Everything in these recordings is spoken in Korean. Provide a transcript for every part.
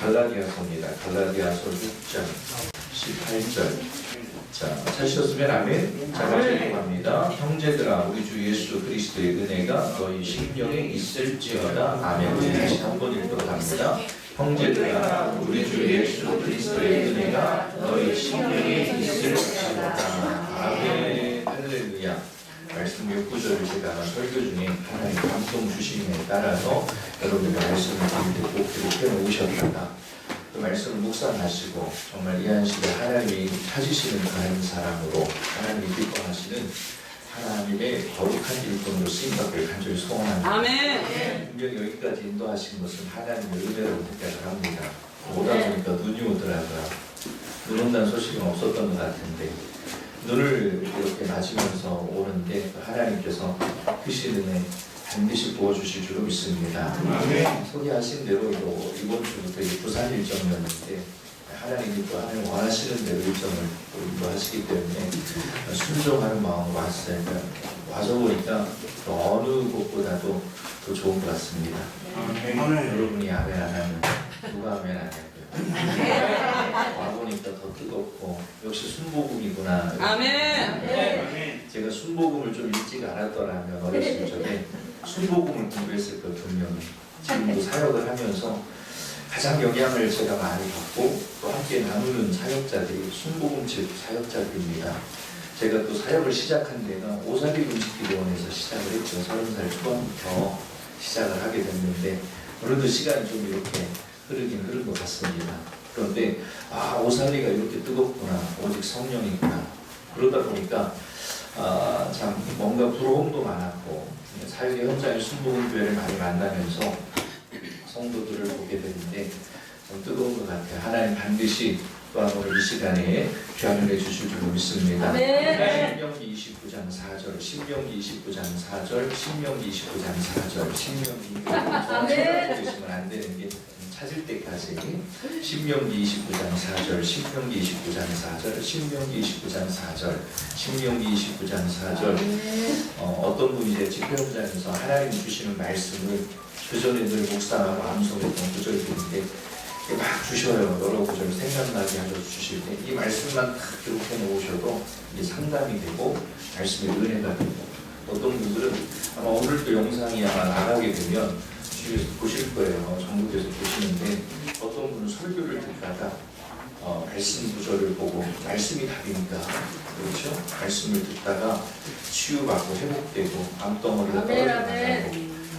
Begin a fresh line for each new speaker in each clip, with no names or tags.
갈라디아서입니다. 갈라디아서 6장 18절. 자, 찾으셨으면 아멘. 자, 같이 읽어갑니다. 형제들아, 우리 주 예수 그리스도의 은혜가 너희 심령에 있을지어다. 아멘. 다시 한번 읽어갑니다. 형제들아, 우리 주 예수 그리스도의 은혜가 너희 심령에 있을지어다. 아멘. 할렐루야. 말씀 6구절을 제가 설교 중에 하나님 감동 주심에 따라서 여러분의 말씀을 듣고 꼭 기록해 놓으셨다가 그 말씀을 묵상하시고 정말 이 한 시대 하나님이 찾으시는 그런 사람으로 하나님이 기뻐하시는 하나님의 거룩한 일꾼으로 쓰임받기를 간절히 소원합니다.
아멘.
분명히 여기까지 인도하신 것은 하나님의 은혜로 생각을 합니다. 오다 보니까 눈이 오더라고요. 눈 온다는 소식은 없었던 것 같은데 눈을 이렇게 맞으면서 오는데 하나님께서 크신 은혜 반드시 부어주실 줄로 믿습니다. 소개하신 대로 이번 주부터 부산 일정이었는데 하나님이 또 하나님 원하시는 대로 일정을 인도하시기 때문에 순종하는 마음으로 왔어요. 와서 보니까 어느 곳보다도 더 좋은 것 같습니다. 여러분이 아멘 안 하면 누가 아멘 안 할까요? 와보니까 더 뜨겁고 역시 순복음이구나.
아멘.
제가 순복음을 좀 일찍 알았더라면 어렸을 적에 순복음을 공부했을 것 분명히 지금도 사역을 하면서 가장 영향을 제가 많이 받고 또 함께 나누는 사역자들이 순복음집 사역자들입니다. 제가 또 사역을 시작한 데가 오사리 금식기도원에서 시작을 했죠. 30살 초반부터 시작을 하게 됐는데 어느덧 시간이 좀 이렇게 흐르긴 흐른 것 같습니다. 그런데 오살리가 이렇게 뜨겁구나, 오직 성령이구나. 그러다 보니까 참 뭔가 부러움도 많았고 사역의 현장에 순복음교회를 많이 만나면서 성도들을 보게 되는데 좀 뜨거운 것 같아요. 하나님 반드시 또한 오늘 이 시간에 귀한 은혜 주실 줄 믿습니다. 신명기 29장 4절, 신명기 29장 4절, 신명기 29장 4절, 신명기 정확히 보시면 안 되는 게 찾을 때까지 신명기 29장 4절, 신명기 29장 4절, 신명기 29장 4절, 신명기 29장 4절. 어떤 분이 이제 집회 현장에서 하나님 주시는 말씀을 그 전에 늘 묵상하고 암송했던 구절들인데 막 주셔요. 여러 구절 생각나게 하셔서 주실 때 이 말씀만 딱 기록해 놓으셔도 이게 상담이 되고 말씀의 은혜가 되고 어떤 분들은 아마 오늘도 영상이 아마 나가게 되면 주위에서 보실 거예요. 전국에서 보시는데 어떤 분은 설교를 듣다가 말씀 구절을 보고 말씀이 답이니까 그렇죠? 말씀을 듣다가 치유받고 회복되고 암덩어리가 떨어져나가고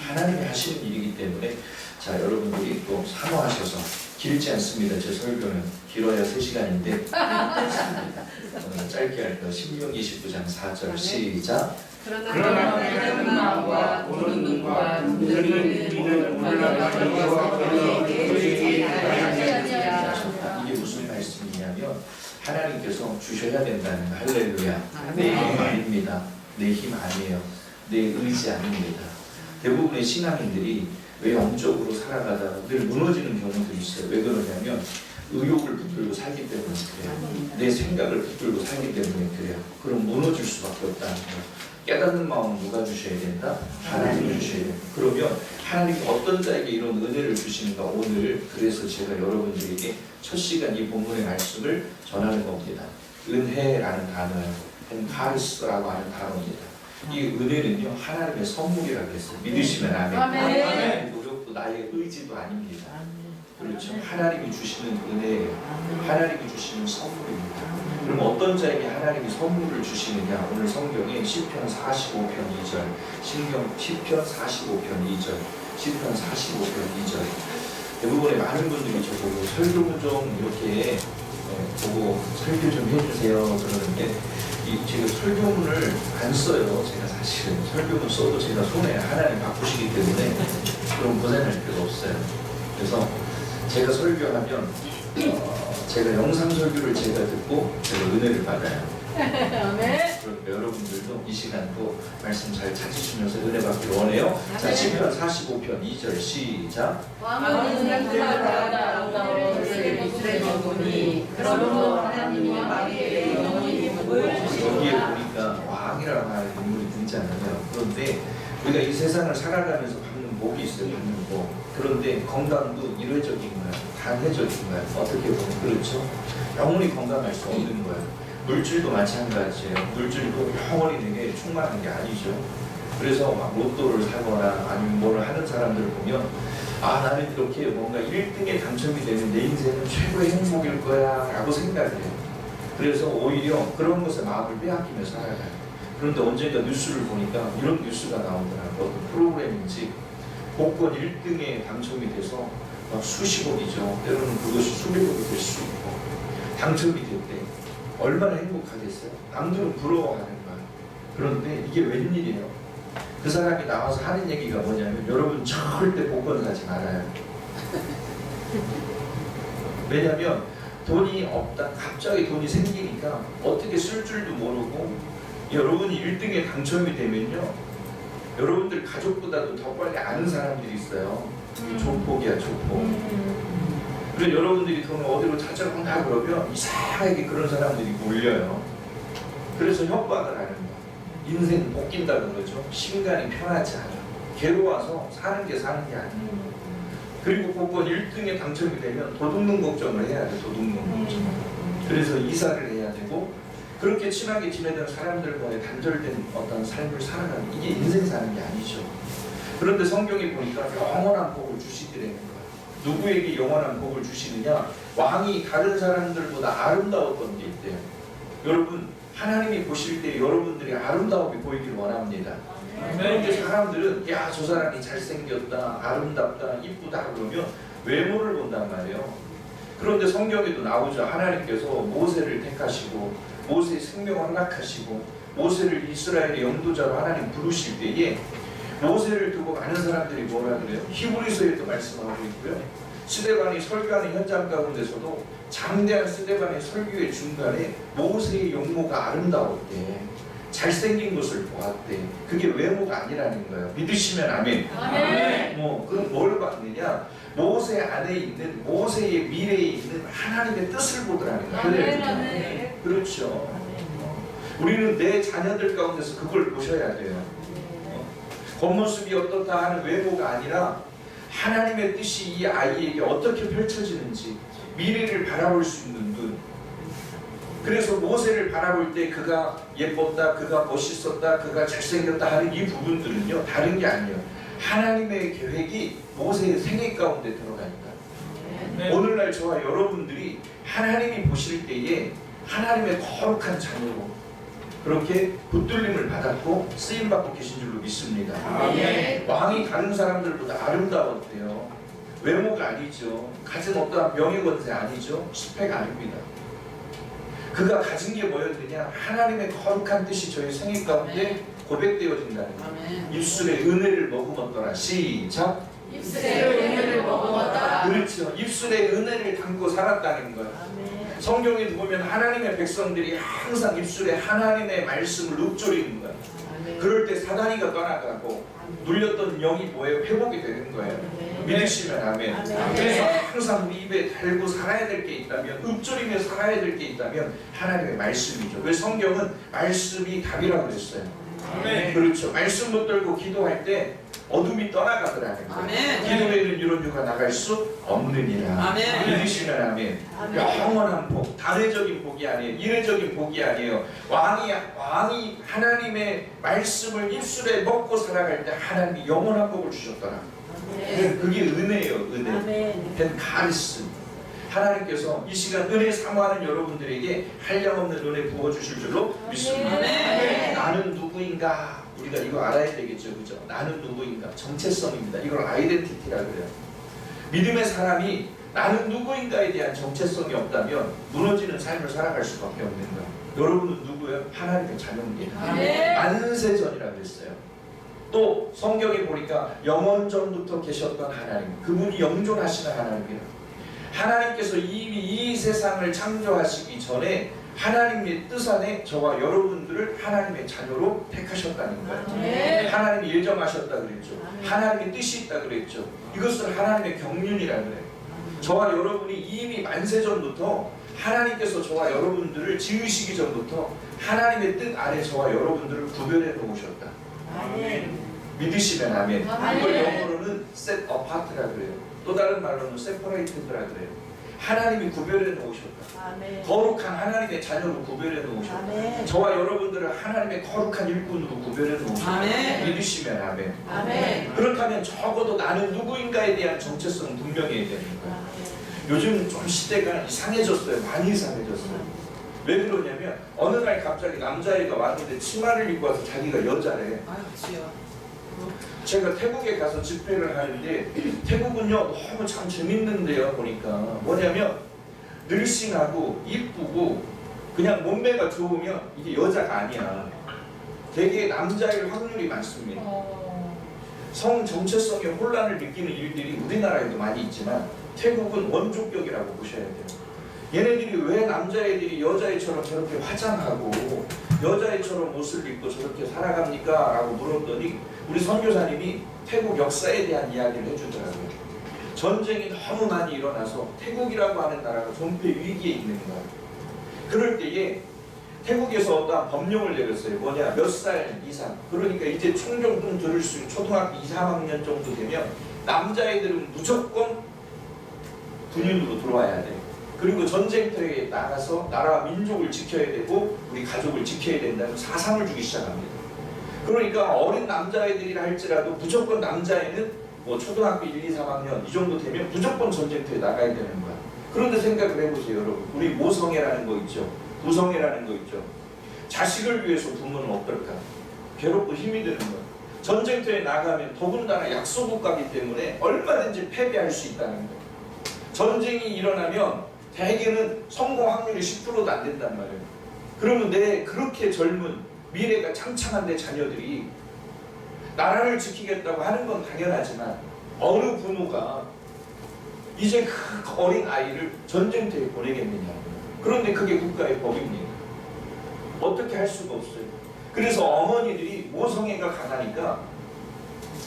하나님이 하시는 일이기 때문에 자 여러분들이 또 사모하셔서 길지 않습니다. 제 설교는 길어야 3시간인데 짧게 할 거 신명기 29장 4절 시작.
그러나 내는 마음과 보는 눈과 들리는 귀는 올라가는 이와 그의
이게 무슨 말씀이냐면 하나님께서 주셔야 된다는 거. 할렐루야. 내 힘 아닙니다. 내 힘 아니에요. 내 의지 아닙니다. 대부분의 신앙인들이 왜 영적으로 살아가다가 늘 무너지는 경우들이 있어요. 왜 그러냐면 의욕을 붙들고 살기 때문에 그래요. 내 생각을 붙들고 살기 때문에 그래요. 그럼 무너질 수밖에 없다는 거예요. 깨닫는 마음은 누가 주셔야 된다? 하나님이 주셔야 된다. 그러면 하나님이 어떤 자에게 이런 은혜를 주시는가 오늘 그래서 제가 여러분들에게 첫 시간 이 본문의 말씀을 전하는 겁니다. 은혜라는 단어예요. 카리스라고 하는 단어입니다. 이 은혜는요 하나님의 선물이라고 했어요. 믿으시면 아멘. 나의 노력도 나의 의지도 아닙니다. 그렇죠. 하나님이 주시는 은혜예요. 하나님이 주시는 선물입니다. 그럼 어떤 자에게 하나님이 선물을 주시느냐? 오늘 성경에 시편 45편 2절, 시편 45편 2절, 시편 45편 2절. 대부분의 많은 분들이 저보고 설교 좀 이렇게 보고 설교 좀 해주세요 그러는데 제가 설교문을 안 써요. 제가 사실은 설교문 써도 제가 손에 하나님 바꾸시기 때문에 그런 고생할 필요가 없어요. 그래서 제가 설교하면 제가 영상 설교를 제가 듣고 제가 은혜를 받아요. 그러니까 여러분들도 이 시간 또 말씀 잘 찾으시면서 은혜 받기를 원해요. 자, 시편 45편 2절 시작.
왕은 인간들마다 아름다운 것을 이스라엘 보니 그러므로 하나님이 왕에게 영원히 복을 주시리라.
여기에 보니까 왕이라고 하는 인물이 등장하네요. 그런데 우리가 이 세상을 살아가면서 받는 복이 있어요. 받는 복. 그런데 건강도 일회적인가요? 단회적인가요? 어떻게 보면 그렇죠. 영원히 건강할 수 없는 거예요. 물질도 마찬가지예요. 물질도 영원히 되게 충만한 게 아니죠. 그래서 막 로또를 사거나 아니면 뭐를 하는 사람들을 보면 아, 나는 이렇게 뭔가 1등에 당첨이 되면 내 인생은 최고의 행복일 거야 라고 생각해요. 그래서 오히려 그런 것에 마음을 빼앗기며 살아가요. 그런데 언젠가 뉴스를 보니까 이런 뉴스가 나오더라고요. 어떤 프로그램인지 복권 1등에 당첨이 돼서 막 수십억이죠. 때로는 그것이 수백억이 될 수 있고 당첨이 됐대. 얼마나 행복하겠어요? 남들은 부러워하는 거예요. 그런데 이게 웬일이에요? 그 사람이 나와서 하는 얘기가 뭐냐면 여러분 절대 복권 사지 말아요. 왜냐면 돈이 없다. 갑자기 돈이 생기니까 어떻게 쓸 줄도 모르고 여러분이 1등에 당첨이 되면요. 여러분들 가족보다도 더 빨리 아는 사람들이 있어요. 조폭이야, 조폭. 그래서 여러분들이 돈을 어디로 찾아간다 그러면 이상하게 그런 사람들이 몰려요. 그래서 협박을 하는 거예요. 인생 볶인다 그러죠. 신간이 편하지 않아. 괴로워서 사는 게 아니에요. 그리고 복권 1등에 당첨이 되면 도둑놈 걱정을 해야 돼. 도둑놈 걱정. 그래서 이사를 해야 되고 그렇게 친하게 지내던 사람들과의 단절된 어떤 삶을 살아가는 이게 인생 사는 게 아니죠. 그런데 성경에 보니까 영원한 복을 주시더라는 거예요. 누구에게 영원한 복을 주시느냐? 왕이 다른 사람들보다 아름다웠던 게 있대요. 여러분 하나님이 보실 때 여러분들이 아름다움이 보이길 원합니다. 그런데 사람들은 야, 저 사람이 잘생겼다, 아름답다, 이쁘다 그러면 외모를 본단 말이에요. 그런데 성경에도 나오죠. 하나님께서 모세를 택하시고 모세의 생명을 허락하시고 모세를 이스라엘의 영도자로 하나님 부르실 때에 모세를 두고 많은 사람들이 뭐라 그래요? 히브리서에도 말씀하고 있고요. 스데반이 설교하는 현장 가운데서도 장대한 스데반의 설교의 중간에 모세의 용모가 아름다웠대. 잘생긴 것을 보았대. 그게 외모가 아니라는 거예요. 믿으시면 아멘.
아멘.
그럼 뭘 봤느냐? 모세 안에 있는 모세의 미래에 있는 하나님의 뜻을 보더라는 거예요.
아멘.
그렇죠. 우리는 내 자녀들 가운데서 그걸 보셔야 돼요. 겉모습이 어떻다 하는 외모가 아니라 하나님의 뜻이 이 아이에게 어떻게 펼쳐지는지 미래를 바라볼 수 있는 눈. 그래서 모세를 바라볼 때 그가 예뻤다, 그가 멋있었다, 그가 잘생겼다 하는 이 부분들은요 다른 게 아니에요. 하나님의 계획이 모세의 생애 가운데 들어가 있다. 오늘날 저와 여러분들이 하나님이 보실 때에 하나님의 거룩한 자녀로 그렇게 붙들림을 받았고 쓰임받고 계신 줄로 믿습니다.
아멘.
왕이 다른 사람들보다 아름다웠대요. 외모가 아니죠. 가진 어떠한 명예 권세 아니죠. 스펙 아닙니다. 그가 가진 게 뭐였느냐? 하나님의 거룩한 뜻이 저희 생애 가운데 고백되어진다는 거예요. 입술에 은혜를 머금었더라. 시작.
입술에 은혜를 머금었더라.
그렇죠. 입술에 은혜를 담고 살았다는 거예요. 성경에 보면 하나님의 백성들이 항상 입술에 하나님의 말씀을 읊조리는 거예요. 그럴 때 사단이가 떠나가고 눌렸던 영이 뭐예요? 회복이 되는 거예요. 믿으시면 아멘. 그래서 항상 우리 입에 달고 살아야 될 게 있다면, 읊조리며 살아야 될 게 있다면 하나님의 말씀이죠. 왜 성경은 말씀이 답이라고 그랬어요. 그렇죠. 말씀 붙들고 기도할 때 어둠이 떠나가더라는 거예요. 기도에는 이런 유가 나갈 수 없느니라. 믿으시면 아멘. 영원한 복, 단회적인 복이 아니에요. 이례적인 복이 아니에요. 왕이 하나님의 말씀을 입술에 먹고 살아갈 때 하나님이 영원한 복을 주셨더라. 그게 은혜예요. 은혜. 카리스. 하나님께서 이 시간 은혜 사모하는 여러분들에게 한량없는 은혜 부어주실 줄로 믿습니다. 나는 누구인가? 우리가 이거 알아야 되겠죠. 그죠? 나는 누구인가? 정체성입니다. 이걸 아이덴티티라고 그래요. 믿음의 사람이 나는 누구인가에 대한 정체성이 없다면 무너지는 삶을 살아갈 수밖에 없는 거예요. 여러분은 누구예요? 하나님의 자녀입니다. 만세전이라고 했어요. 또 성경에 보니까 영원전부터 계셨던 하나님, 그분이 영존하시는 하나님이에요. 하나님께서 이미 이 세상을 창조하시기 전에 하나님의 뜻 안에 저와 여러분들을 하나님의 자녀로 택하셨다는 거예요. 하나님이 예정하셨다 그랬죠. 하나님의 뜻이 있다 그랬죠. 이것을 하나님의 경륜이라 그래요. 저와 여러분이 이미 만세전부터 하나님께서 저와 여러분들을 지으시기 전부터 하나님의 뜻 안에 저와 여러분들을 구별해 놓으셨다. 믿으시면 아멘.
아멘.
이걸 영어로는 set apart라 그래요. 또 다른 말로는 separated라 그래요. 하나님이 구별해 놓으셨다.
아멘.
거룩한 하나님의 자녀로 구별해 놓으셨다.
아멘.
저와 여러분들을 하나님의 거룩한 일꾼으로 구별해 놓으셨다.
아멘.
믿으시면 아멘.
아멘.
그렇다면 적어도 나는 누구인가에 대한 정체성은 분명해야 되는 거예요. 요즘 좀 시대가 이상해졌어요. 많이 이상해졌어요. 왜 그러냐면 어느 날 갑자기 남자애가 왔는데 치마를 입고 와서 자기가 여자래.
아유 주여.
제가 태국에 가서 집회를 하는데 태국은요 너무 참 재밌는데요. 보니까 뭐냐면 늘씬하고 이쁘고 그냥 몸매가 좋으면 이게 여자가 아니야. 되게 남자일 확률이 많습니다. 성 정체성의 혼란을 느끼는 일들이 우리나라에도 많이 있지만 태국은 원조격이라고 보셔야 돼요. 얘네들이 왜 남자애들이 여자애처럼 저렇게 화장하고 여자애처럼 옷을 입고 저렇게 살아갑니까? 라고 물었더니 우리 선교사님이 태국 역사에 대한 이야기를 해주더라고요. 전쟁이 너무 많이 일어나서 태국이라고 하는 나라가 존폐 위기에 있는 거예요. 그럴 때에 태국에서 어떠한 법령을 내렸어요. 뭐냐, 몇 살 이상, 그러니까 이제 총정도 들을 수 있는 초등학교 2, 3학년 정도 되면 남자애들은 무조건 군인으로 들어와야 돼. 그리고 전쟁터에 나가서 나라와 민족을 지켜야 되고 우리 가족을 지켜야 된다는 사상을 주기 시작합니다. 그러니까 어린 남자애들이라 할지라도 무조건 남자애는 뭐 초등학교 1, 2, 3학년 이 정도 되면 무조건 전쟁터에 나가야 되는 거야. 그런데 생각을 해보세요, 여러분. 우리 모성애라는 거 있죠. 부성애라는 거 있죠. 자식을 위해서 부모는 어떨까? 괴롭고 힘이 드는 거야. 전쟁터에 나가면 더군다나 약소국가이기 때문에 얼마든지 패배할 수 있다는 거야. 전쟁이 일어나면 대개는 성공 확률이 10%도 안 된단 말이에요. 그러면 내 그렇게 젊은 미래가 창창한 내 자녀들이 나라를 지키겠다고 하는 건 당연하지만 어느 부모가 이제 그 어린 아이를 전쟁터에 보내겠느냐. 그런데 그게 국가의 법입니다. 어떻게 할 수가 없어요. 그래서 어머니들이 모성애가 강하니까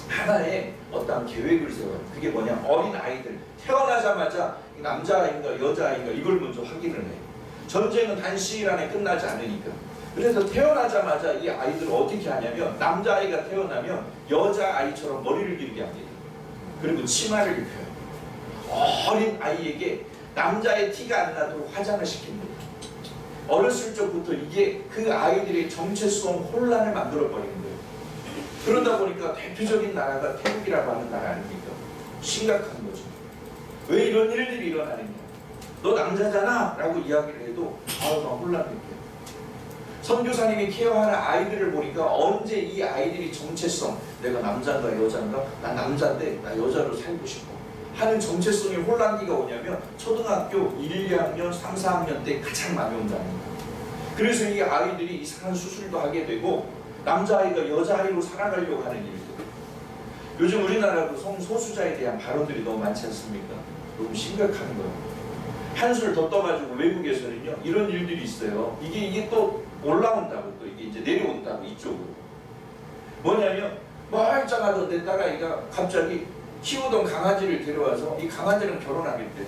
하나의 어떤 계획을 세워요. 그게 뭐냐, 어린 아이들 태어나자마자 남자아이인가 여자아이인가 이걸 먼저 확인을 해요. 전쟁은 단 시일 안에 끝나지 않으니까. 그래서 태어나자마자 이 아이들을 어떻게 하냐면 남자아이가 태어나면 여자아이처럼 머리를 기르게 합니다. 그리고 치마를 입혀요. 어린 아이에게 남자의 티가 안 나도록 화장을 시킵니다. 어렸을 적부터 이게 그 아이들의 정체성 혼란을 만들어버리는 거예요. 그러다 보니까 대표적인 나라가 태국이라고 하는 나라 아닙니까? 심각한 거죠. 왜 이런 일들이 일어나느냐. 너 남자잖아 라고 이야기를 해도 아우 나 혼란 느껴요. 선교사님이 케어하는 아이들을 보니까 언제 이 아이들이 정체성, 내가 남자인가 여자인가, 나 남자인데 나 여자로 살고 싶어 하는 정체성의 혼란기가 오냐면 초등학교 1, 2학년, 3, 4학년 때 가장 많이 온다는 거예요. 그래서 이 아이들이 이상한 수술도 하게 되고 남자아이가 여자아이로 살아가려고 하는 일들. 요즘 우리나라도 성소수자에 대한 발언들이 너무 많지 않습니까? 너무 심각한 거예요. 한술 더 떠가지고 외국에서는요 이런 일들이 있어요. 이게 또 올라온다고, 또 이게 이제 내려온다고 이쪽으로. 뭐냐면 멀쩡하던 내 딸아이가 갑자기 키우던 강아지를 데려와서 이 강아지랑 결혼하겠대요.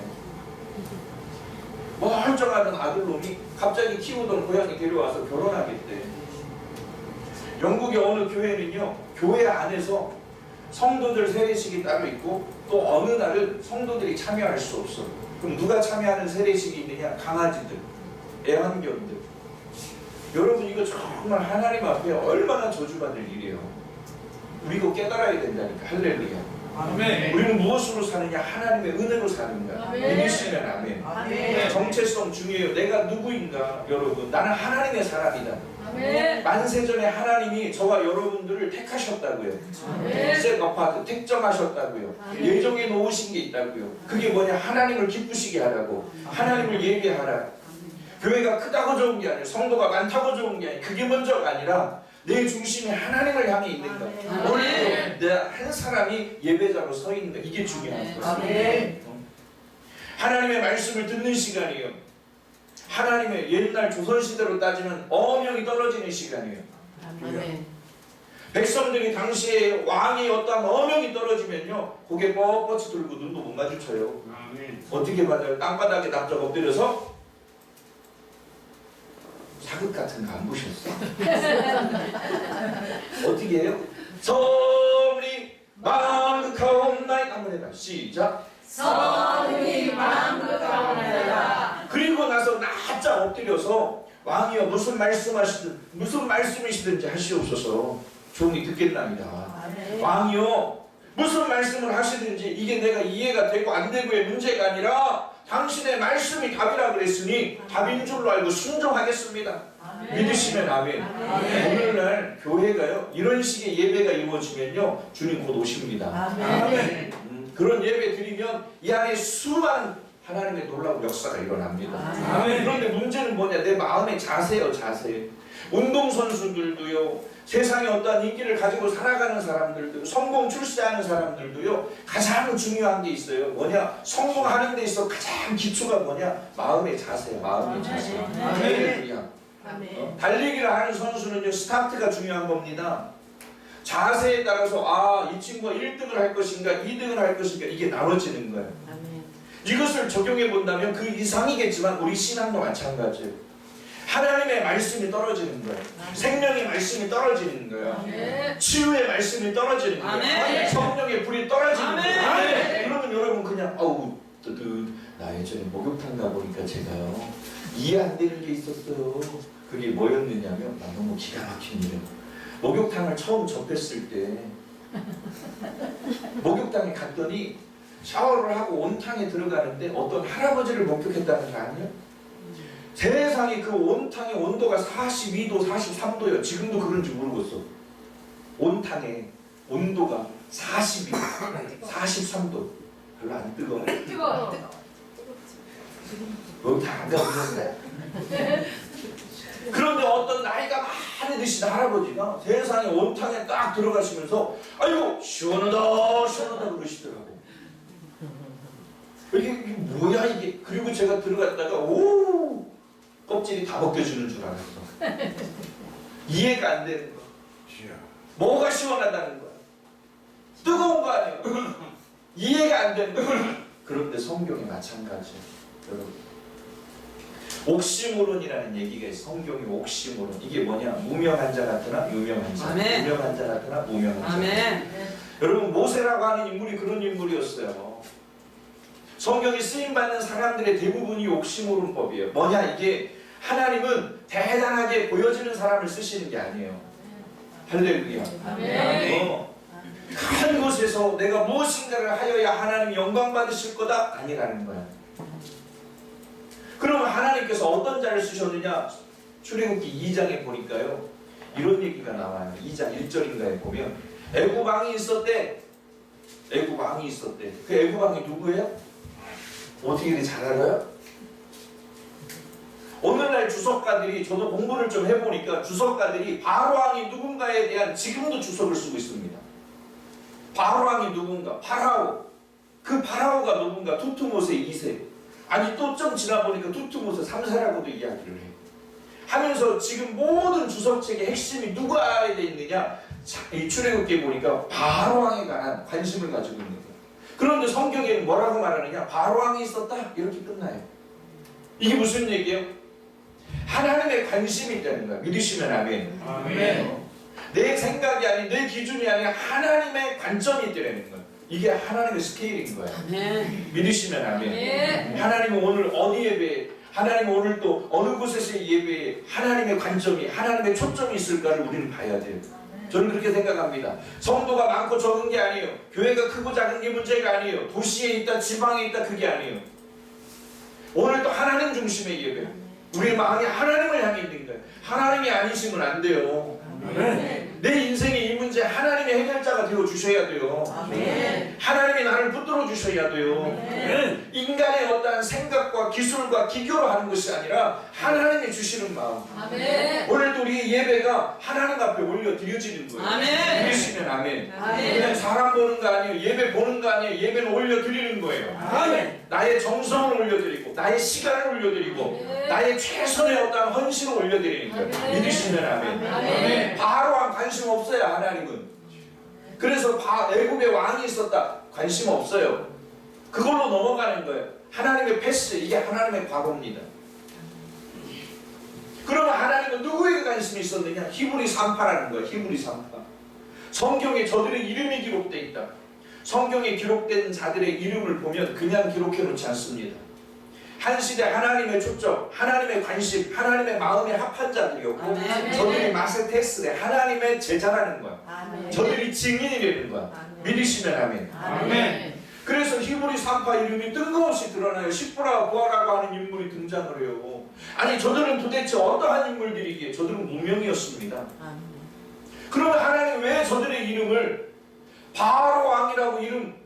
멀쩡하던 아들놈이 갑자기 키우던 고양이 데려와서 결혼하겠대. 영국의 어느 교회는요 교회 안에서 성도들 세례식이 따로 있고 또 어느 날은 성도들이 참여할 수 없어. 그럼 누가 참여하는 세례식이 있느냐? 강아지들, 애완견들. 여러분 이거 정말 하나님 앞에 얼마나 저주받을 일이에요. 우리 이거 깨달아야 된다니까. 할렐루야.
아멘.
우리는 무엇으로 사느냐? 하나님의 은혜로 사는 거야.
아멘.
믿으시면 아멘.
아멘.
정체성 중요해요. 내가 누구인가? 여러분 나는 하나님의 사람이다.
아멘.
만세전에 하나님이 저와 여러분들을 택하셨다고요.
아멘.
셋 어파트 택정하셨다고요.
아멘.
예정해 놓으신 게 있다고요. 그게 뭐냐? 하나님을 기쁘시게 하라고. 하나님을 예배하라. 교회가 크다고 좋은 게 아니라 성도가 많다고 좋은 게 아니라 그게 먼저가 아니라 내 중심에 하나님을 향해 있는 것.
아멘.
오늘 내 한 사람이 예배자로 서 있는 것. 이게 중요한 거예요.
아멘.
하나님의 말씀을 듣는 시간이에요. 하나님의 옛날 조선시대로 따지면 어명이 떨어지는 시간이에요.
아멘.
백성들이 당시에 왕이 어떤 어명이 떨어지면요 고개 뻣뻣이 들고 눈도 못 마주쳐요. 어떻게 받아요? 땅바닥에 납작 엎드려서 사극 같은 거 안 보셨어? 어떻게 해요? 만극하옵나이다. 한번 해봐. 시작.
성이 만극하옵나이다.
그리고 나서 납작 엎드려서 왕이여 무슨 말씀이시든지 하시옵소서. 종이 듣겠나이다. 왕이여 무슨 말씀을 하시든지 이게 내가 이해가 되고 안 되고의 문제가 아니라 당신의 말씀이 답이라 그랬으니 답인 줄로 알고 순종하겠습니다. 믿으시면 아멘. 오늘날 교회가요 이런 식의 예배가 이루어지면요 주님 곧 오십니다.
아멘.
그런 예배 드리면 이 안에 수많은 하나님의 놀라운 역사가 일어납니다. 그런데 문제는 뭐냐? 내 마음의 자세요, 자세. 운동선수들도요 세상에 어떠한 인기를 가지고 살아가는 사람들도 성공 출세하는 사람들도요 가장 중요한 게 있어요. 뭐냐? 성공하는 데 있어 가장 기초가 뭐냐? 마음의 자세야. 마음의 자세. 할렐루야. 달리기를 하는 선수는요 스타트가 중요한 겁니다. 자세에 따라서 이 친구가 1등을 할 것인가 2등을 할 것인가 이게 나눠지는 거예요. 이것을 적용해 본다면 그 이상이겠지만 우리 신앙도 마찬가지예요. 하나님의 말씀이 떨어지는 거예요. 생명의 말씀이 떨어지는 거예요. 치유의 말씀이 떨어지는 거예요. 성령의 불이 떨어지는 거예요. 그러면 여러분 그냥 나 예전에 목욕탕 가보니까 제가요 이해 안 되는 게 있었어요. 그게 뭐였느냐면 나 너무 기가 막힌 일이에요. 목욕탕을 처음 접했을 때 목욕탕에 갔더니 샤워를 하고 온탕에 들어가는데 어떤 할아버지를 목격했다는 거 아니에요? 세상에 그 온탕의 온도가 42도, 43도예요. 지금도 그런지 모르겠어. 온탕의 온도가 42도, 43도. 별로 안 뜨거워.
뜨거워.
목욕탕 안 가보셨어요? 그런데 어떤 나이가 많이 드신 할아버지가 세상에 온탕에 딱 들어가시면서 아이고 시원하다 시원하다 그러시더라고. 이게 뭐야 이게. 그리고 제가 들어갔다가 오 껍질이 다 벗겨주는 줄 알았어. 이해가 안 되는 거야. 뭐가 시원하다는 거야. 뜨거운 거 아니에요. 이해가 안 되는 거야. 그런데 성경이 마찬가지예요. 여러분 옥시모론이라는 얘기가 있어요. 성경이 옥시모론. 이게 뭐냐? 무명한 자 같으나 유명한 자. 무명한 자 같으나 무명한 자. 여러분 모세라고 하는 인물이 그런 인물이었어요. 성경이 쓰임받는 사람들의 대부분이 옥시모론법이에요. 뭐냐 이게 하나님은 대단하게 보여지는 사람을 쓰시는 게 아니에요. 할렐루야. 큰 곳에서 내가 무엇인가를 하여야 하나님이 영광 받으실 거다 아니라는 거야. 그러면 하나님께서 어떤 자를 쓰셨느냐? 출애굽기 2장에 보니까요 이런 얘기가 나와요. 2장 1절인가에 보면 애굽 왕이 있었대. 애굽 왕이 있었대. 그 애굽 왕이 누구예요? 어떻게 이렇게 잘 알아요? 오늘날 주석가들이 저도 공부를 좀 해보니까 주석가들이 바로 왕이 누군가에 대한 지금도 주석을 쓰고 있습니다. 바로 왕이 누군가? 파라오. 그 파라오가 누군가? 투투모세 2세. 아니 또 좀 지나보니까 투투모세 3세라고도 이야기를 해요. 하면서 지금 모든 주석책의 핵심이 누구에 대해 있느냐? 이 출애굽기에 보니까 바로 왕에 관한 관심을 가지고 있는 거예요. 그런데 성경에는 뭐라고 말하느냐? 바로 왕이 있었다 이렇게 끝나요. 이게 무슨 얘기예요? 하나님의 관심이 있다는 거야. 믿으시면 아멘. 내 생각이 아닌 내 기준이 아니라 하나님의 관점이 있다는 거야. 이게 하나님의 스케일인 거야. 믿으시면 아멘. 하나님은 오늘 어디 예배에 하나님은 오늘 또 어느 곳에서의 예배에 하나님의 관점이 하나님의 초점이 있을까를 우리는 봐야 돼요. 저는 그렇게 생각합니다. 성도가 많고 적은 게 아니에요. 교회가 크고 작은 게 문제가 아니에요. 도시에 있다 지방에 있다 그게 아니에요. 오늘 또 하나님 중심의 예배. 우리의 마음이 하나님을 향해 있는 거예요. 하나님이 아니시면 안 돼요. 내 인생의 이 문제 하나님의 해결자가 되어 주셔야 돼요. 하나님이 나를 붙들어 주셔야 돼요. 인간의 어떠한 생각과 기술과 기교로 하는 것이 아니라 하나님이 주시는 마음. 오늘도 우리 예배가 하나님 앞에 올려 드려지는 거예요. 믿으시면 아멘. 그냥 사람 보는 거 아니에요. 예배 보는 거 아니에요. 예배는 올려 드리는 거예요. 나의 정성을 올려 드리고 나의 시간을 올려 드리고 나의 최선의 어떠한 헌신을 올려 드리는 거예요. 믿으시면 아멘. 바로 왕 관심 없어요. 하나님은. 그래서 애굽에 왕이 있었다. 관심 없어요. 그걸로 넘어가는 거예요. 하나님의 패스. 이게 하나님의 과거입니다. 그러면 하나님은 누구에게 관심이 있었느냐? 히브리 3파라는 거예요. 히브리 3파. 성경에 저들의 이름이 기록되어 있다. 성경에 기록된 자들의 이름을 보면 그냥 기록해 놓지 않습니다. 한 시대 하나님의 초점, 하나님의 관심, 하나님의 마음에 합한 자들이었고
아멘.
저들이 마세테스레 하나님의 제자라는 거야.
아멘.
저들이 증인이 되는 거야.
아멘.
믿으시면 아멘.
아멘.
그래서 히브리 산파 이름이 뜬금없이 드러나요. 시프라 부하라고 하는 인물이 등장을 해요. 아니 저들은 도대체 어떠한 인물들이기에 저들은 무명이었습니다.
아멘.
그러면 하나님 왜 저들의 이름을 바로 왕이라고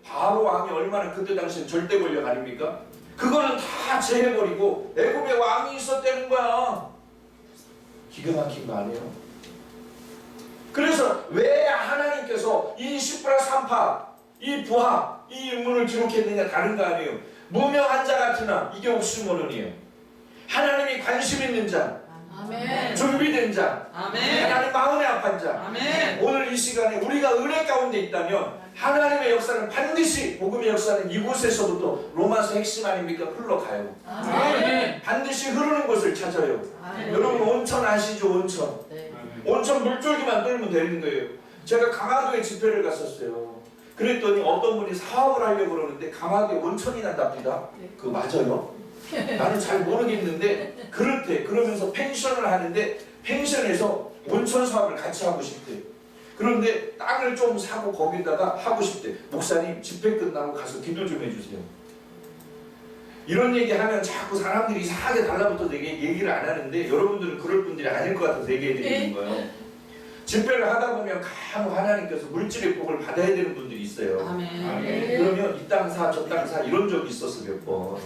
바로 왕이 얼마나 그때 당시에 절대 권력 아닙니까? 그거는 다 제해버리고 애굽에 왕이 있었다는 거야. 기가 막힌 거 아니에요? 그래서 왜 하나님께서 이 시프라 산파 이 부하 이 인물을 기록했느냐 다른 거 아니에요. 무명한 자 같으나 이게 옥시모론이에요. 하나님이 관심 있는 자,
아멘.
준비된 자,
아멘.
하나님 마음에 합한 자.
아멘.
오늘 이 시간에 우리가 은혜 가운데 있다면 하나님의 역사는 반드시 복음의 역사는 이곳에서부터 로마서 핵심 아닙니까? 흘러가요.
아멘.
반드시 흐르는 곳을 찾아요.
아멘.
여러분 온천 아시죠? 온천.
네.
온천 물줄기만 뚫으면 되는 거예요. 제가 강화도에 집회를 갔었어요. 그랬더니 어떤 분이 사업을 하려고 그러는데 강화도에 온천이 난답니다. 그거 맞아요? 나는 잘 모르겠는데 그렇대. 그러면서 펜션을 하는데 펜션에서 온천 사업을 같이 하고 싶대. 그런데 땅을 좀 사고 거기다가 하고 싶대. 목사님 집회 끝나고 가서 기도 좀 해주세요. 이런 얘기하면 자꾸 사람들이 이상하게 달라붙어서 얘기를 안 하는데 여러분들은 그럴 분들이 아닐 것 같아서 얘기해드리는 거예요. 집회를 하다 보면 간혹 하나님께서 물질의 복을 받아야 되는 분들이 있어요.
아멘.
그러면 이 땅 사 저 땅 사 이런 적이 있었어 몇 번.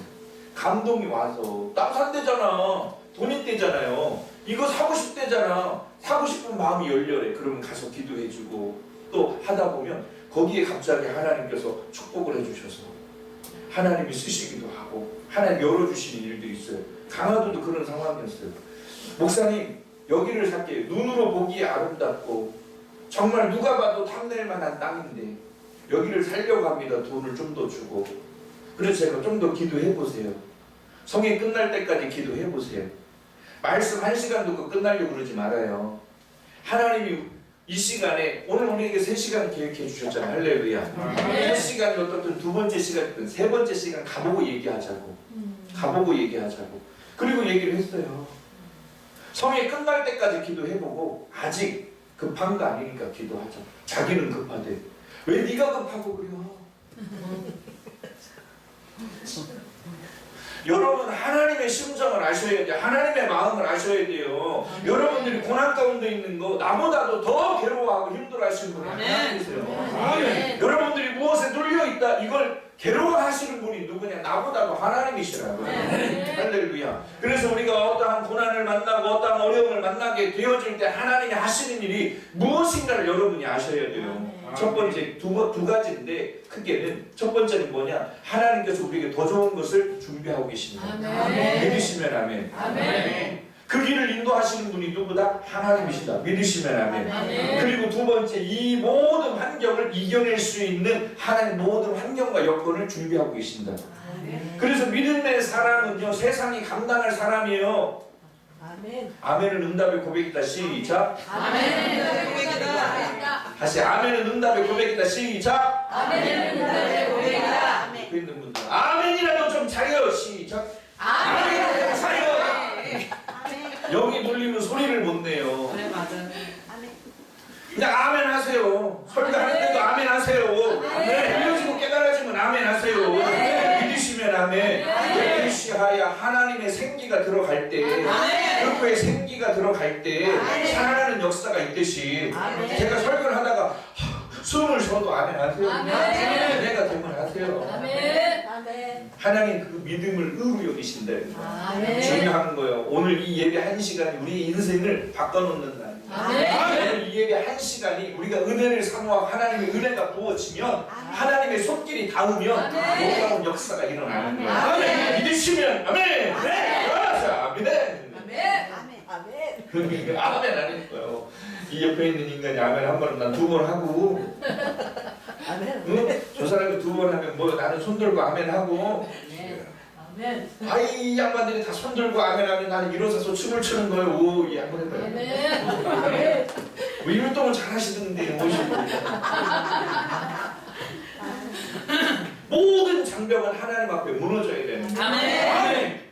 감동이 와서 땅 산대잖아. 돈 있대잖아요. 이거 사고 싶대잖아. 사고 싶은 마음이 열렬해. 그러면 가서 기도해주고 또 하다 보면 거기에 갑자기 하나님께서 축복을 해주셔서 하나님이 쓰시기도 하고 하나님 열어주시는 일들이 있어요. 강화도도 그런 상황이었어요. 목사님 여기를 살게요. 눈으로 보기에 아름답고 정말 누가 봐도 탐낼 만한 땅인데 여기를 살려고 합니다. 돈을 좀 더 주고. 그래서 제가 좀 더 기도해 보세요. 성회 끝날 때까지 기도해 보세요. 말씀 1시간도 끝나려고 그러지 말아요. 하나님이 이 시간에 오늘 우리에게 3시간 계획해 주셨잖아요. 할렐루야. 3시간이 어떻든 두 번째 시간이든 세 번째 시간 가보고 얘기하자고. 가보고 얘기하자고. 그리고 얘기를 했어요. 성회 끝날 때까지 기도해보고 아직 급한 거 아니니까 기도하자. 자기는 급하대. 왜 네가 급하고 그래요? 여러분 하나님의 심정을 아셔야 돼요. 하나님의 마음을 아셔야 돼요. 여러분들이 고난 가운데 있는 거 나보다도 더 괴로워하고 힘들어하시는 분이 하나님이세요. 여러분들이 무엇에 눌려있다 이걸 괴로워하시는 분이 누구냐? 나보다도 하나님이시라고요. 할렐루야. 그래서 우리가 어떠한 고난을 만나고 어떠한 어려움을 만나게 되어질 때 하나님이 하시는 일이 무엇인가를 여러분이 아셔야 돼요. 첫 번째 두 가지인데 크게는 첫 번째는 뭐냐? 하나님께서 우리에게 더 좋은 것을 준비하고 계십니다. 믿으시면 아멘.
아멘.
그 길을 인도하시는 분이 누구다? 하나님이시다. 믿으시면 아멘. 그리고 두 번째 이 모든 환경을 이겨낼 수 있는 하나님 모든 환경과 여건을 준비하고 계신다. 그래서 믿음의 사람은요 세상이 감당할 사람이에요.
아멘.
아멘은 응답의 고백이다. 시작.
아멘. 응답의 고백이다.
다시 아멘은 응답의 고백이다. 시작.
아멘. 응답의 고백이다.
그 있는 분들 아멘이라도 좀 차려. 시작.
아멘.
차려. 여기 놀리면 소리를 못 내요.
그래 맞아.
그냥 아멘 하세요. 설교하는데도 아멘 하세요. 알려지고 깨달아지면 아멘 하세요. 믿으시면 아멘. 예시하야 하나님의 생기가 들어갈 때 교회에 생기가 들어갈 때 살아나는 역사가 있듯이 제가 설교를 하다가 숨을 쉬어도 아멘 하세요. 은혜가 되면 하세요. 하나님 그 믿음을 의로 여기신다. 중요한 거예요. 오늘 이 예배 1시간이 우리의 인생을 바꿔놓는 날. 오늘 이 예배 1시간이 우리가 은혜를 사모하고 하나님의 은혜가 부어지면 하나님의 손길이 닿으면 놀라운 역사가 일어나는 거예요. 믿으시면 아멘. 아멘. 아멘 하는 거예요. 이 옆에 있는 인간이 아멘 한 번은 난 2번 하고 응? 저 사람이 2번 하면 뭐 나는 손 들고 아멘 하고 아이 양반들이 다 손 들고 아멘 하면 나는 일어서서 춤을 추는 거예요. 오, 이 한번 해봐요. 뭐 율동을 잘 하시던데 모시고 모든 장벽은 하나님 앞에 무너져야 되는 거예요.
아멘.
아멘.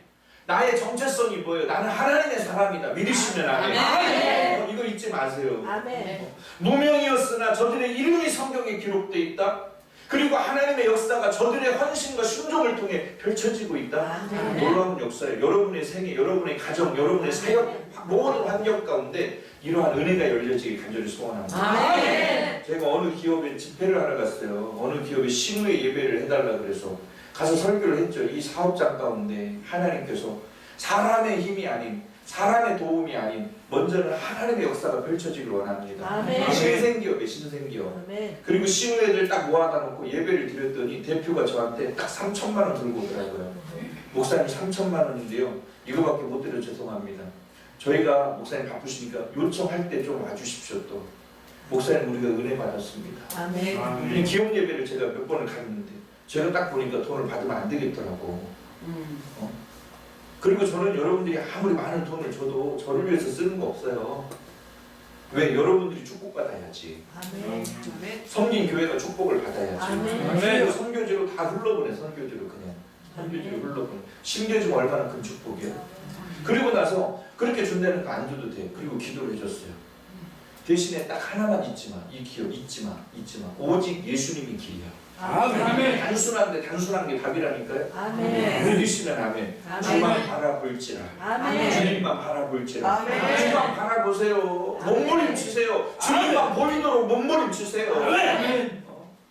나의 정체성이 뭐예요? 나는 하나님의 사람이다. 믿으시면 아멘.
아멘.
이거 잊지 마세요.
아멘.
무명이었으나 저들의 이름이 성경에 기록되어 있다. 그리고 하나님의 역사가 저들의 헌신과 순종을 통해 펼쳐지고 있다.
아멘.
놀라운 역사예요. 여러분의 생애, 여러분의 가정, 여러분의 사역 모든 환경 가운데 이러한 은혜가 열려지길 간절히 소원합니다.
아멘.
제가 어느 기업에 집회를 하러 갔어요. 어느 기업에 신우의 예배를 해달라 그래서 가서 설교를 했죠. 이 사업장 가운데 하나님께서 사람의 힘이 아닌, 사람의 도움이 아닌 먼저는 하나님의 역사가 펼쳐지길 원합니다.
아멘.
신생기업에 신생기업.
아멘.
그리고 신우애들 딱 모아다 놓고 예배를 드렸더니 대표가 저한테 딱 3천만 원 들고 오더라고요. 목사님 3천만 원인데요. 이거밖에 못 드려 죄송합니다. 저희가 목사님 바쁘시니까 요청할 때 좀 와주십시오 또. 목사님 우리가 은혜 받았습니다.
아멘.
이 기업 예배를 제가 몇 번을 갔는데 제가 딱 보니까 돈을 받으면 안 되겠더라고. 그리고 저는 여러분들이 아무리 많은 돈을 줘도 저를 위해서 쓰는 거 없어요. 왜? 여러분들이 축복받아야지.
아멘.
섬긴 교회가 축복을 받아야지.
아멘.
그리고 선교지로 다 흘러보내. 선교지로 그냥. 선교지로 흘러보내. 심겨주면 얼마나 큰 축복이에요. 그리고 나서 그렇게 준다는 거 안 줘도 돼. 그리고 기도를 해줬어요. 대신에 딱 하나만 잊지 마. 이 기억 잊지 마. 잊지 마. 오직 예수님이 길이야.
아멘.
단순한데 단순한 게 답이라니까요.
아멘.
믿으시면 아멘.
아멘.
주만 바라볼지라.
아멘.
주님만 바라볼지라.
아멘.
주만 바라보세요. 몸부림치세요. 주님만 보이도록 몸부림치세요.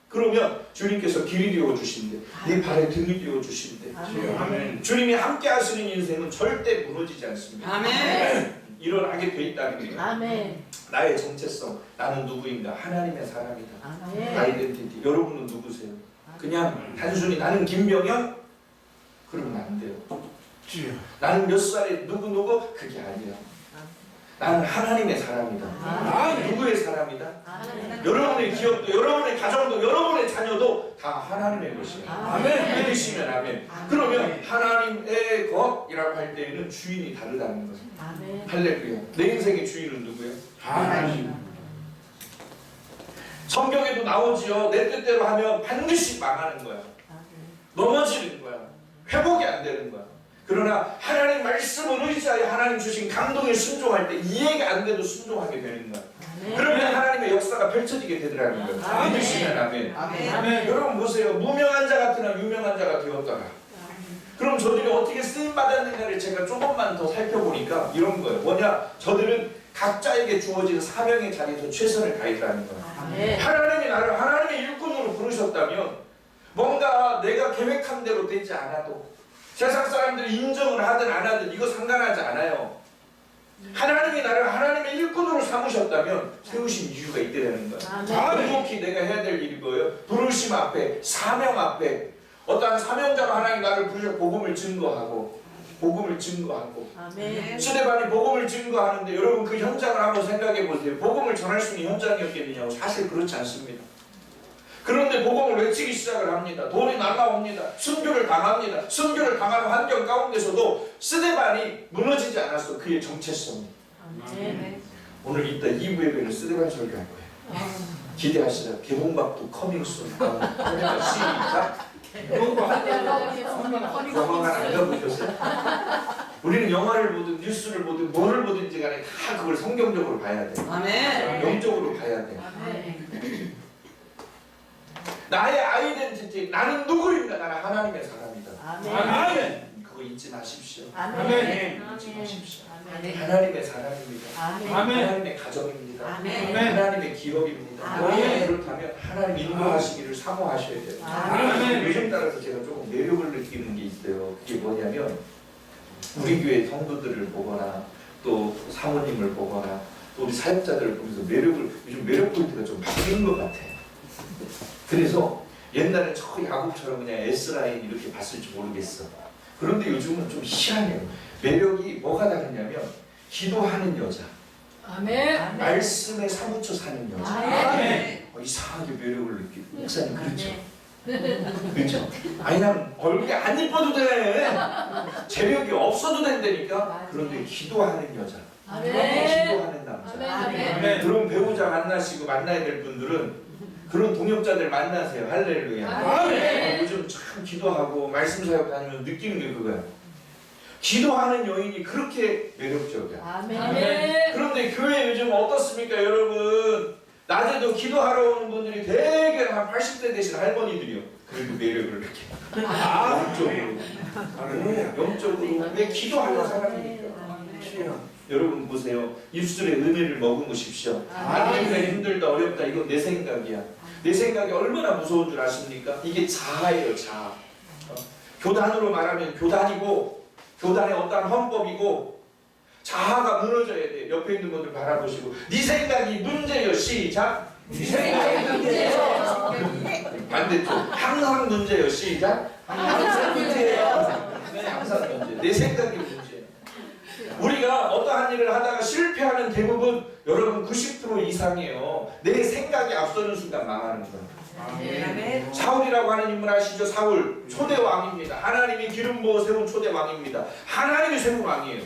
그러면 주님께서 길이 되어 주신대. 네 발에 등이 되어 주신대.
아멘.
주님이 함께 하시는 인생은 절대 무너지지 않습니다.
아멘.
일어나게 돼 있다는 거예요.
아멘.
나의 정체성, 나는 누구인가? 하나님의 사람이다.
아멘.
아이덴티티. 여러분은 누구세요? 그냥 단순히 나는 김병현? 그러면 안 돼요. 나는 몇 살에 누구? 그게 아니에요. 나는 하나님의 사람이다.
아멘.
누구의 사람이다?
아멘.
여러분의 기업도, 여러분의 가정도, 여러분의 자녀도 다 하나님의 것이에요.
아멘.
믿으시면 아멘. 그러면 하나님의 것이라고 할 때에는 주인이 다르다는 거예요.
아멘.
할렐루야. 내 인생의 주인은 누구예요? 하나님. 성경에도 나오지요. 내 뜻대로 하면 반드시 망하는 거야. 넘어지는 거야. 회복이 안 되는 거야. 그러나 하나님 말씀을 의지하여 하나님 주신 감동에 순종할 때 이해가 안 돼도 순종하게 되는 거야. 그러면 하나님의 역사가 펼쳐지게 되더라는 거예요.
아멘.
믿으시면 아멘.
아멘.
여러분 보세요. 무명한 자 같으나 유명한 자가 되었더라. 그럼 저들이 어떻게 쓰임받았는가를 제가 조금만 더 살펴보니까 이런 거예요. 뭐냐? 저들은 각자에게 주어진 사명의 자리에서 최선을 다했다는 거예요.
아멘.
하나님이 나를 하나님의 일꾼으로 부르셨다면 뭔가 내가 계획한 대로 되지 않아도 세상 사람들이 인정을 하든 안 하든 이거 상관하지 않아요. 하나님이 나를 하나님의 일꾼으로 삼으셨다면 세우신 이유가 있게 되는 거예요. 묵묵히 내가 해야 될 일이 뭐예요? 부르심 앞에, 사명 앞에 어떠한 사명자로 하나님 나를 부르셔 복음을 증거하고
아멘.
스데반이 복음을 증거하는데 여러분 그 현장을 한번 생각해 보세요. 복음을 전할 수 있는 현장이었겠느냐고. 사실 그렇지 않습니다. 그런데 복음을 외치기 시작을 합니다. 돈이 날라옵니다. 순교를 당합니다. 순교를 당하는 환경 가운데서도 스데반이 무너지지 않았어. 그의 정체성이.
아멘.
오늘 이따 2부 예배는 스데반 설교할 거예요. 기대하시라. 개봉박도 커밍순. 시작. 영화관 안 가보셨어요? 우리는 영화를 보든 뉴스를 보든 뭐를 보든지 간에 다 그걸 성경적으로 봐야 돼.
아멘.
영적으로 봐야 돼.
아멘.
나의 아이덴티티, 나는 누구인가? 나는 하나님의 사람이다.
아멘.
그거 잊지 마십시오.
아멘.
잊지 마십시오.
아멘.
하나님의 사람입니다.
아멘.
하나님의 가정입니다.
아멘.
하나님의 기업입니다.
아멘.
그렇다면 하나님 인도하시기를 사모하셔야 돼요.
아멘.
요즘 따라서 제가 조금 매력을 느끼는 게 있어요. 그게 뭐냐면 우리 교회 성도들을 보거나 또 사모님을 보거나 또 우리 사역자들을 보면서 요즘 매력 포인트가 좀 바뀐 것 같아요. 그래서 옛날에 저 야곱처럼 그냥 S라인 이렇게 봤을지 모르겠어. 그런데 요즘은 좀 희한해요. 매력이 뭐가 다르냐면 기도하는 여자,
아멘.
말씀에 사무쳐 사는 여자.
아멘.
이상하게 매력을 느끼고 목사님 그렇죠? 그렇죠? 아니 난 얼굴이 안 이뻐도 돼. 재력이 없어도 된다니까. 그런데 기도하는 여자,
아멘.
기도하는 남자.
아멘.
그런 배우자 만나시고 만나야 될 분들은 그런 동역자들 만나세요. 할렐루야.
아멘.
요즘 참 기도하고 말씀 사역 다니면 느끼는 게 그거야. 기도하는 여인이 그렇게 매력적이야.
아멘.
그런데 교회 요즘 어떻습니까, 여러분? 낮에도 기도하러 오는 분들이 대개 한 80대 되신 할머니들이요. 그리고 매력을 이렇게 영적으로 왜 기도하는 사람이니까. 여러분 보세요. 입술에 은혜를 머금으십시오. 하나님과 힘들다 어렵다 이거 내 생각이야. 내 생각이 얼마나 무서운 줄 아십니까? 이게 자아예요, 자아. 교단으로 말하면 교단이고 교단의 어떠한 헌법이고 자아가 무너져야 돼. 옆에 있는 분들 바라보시고 네 생각이 문제요. 시작. 네 생각이 문제요. 반대쪽. 항상 문제요. 시작. 항상 문제예요. 항상 문제. 내 생각이 문제예요. 우리가 어떠한 일을 하다가 실패하는 대부분 여러분 90% 이상이에요. 내 생각이 앞서는 순간 망하는 거예요. 사울이라고 하는 인물 아시죠? 사울 초대 왕입니다. 하나님이 기름 부어 세운 초대 왕입니다. 하나님이 세운 왕이에요.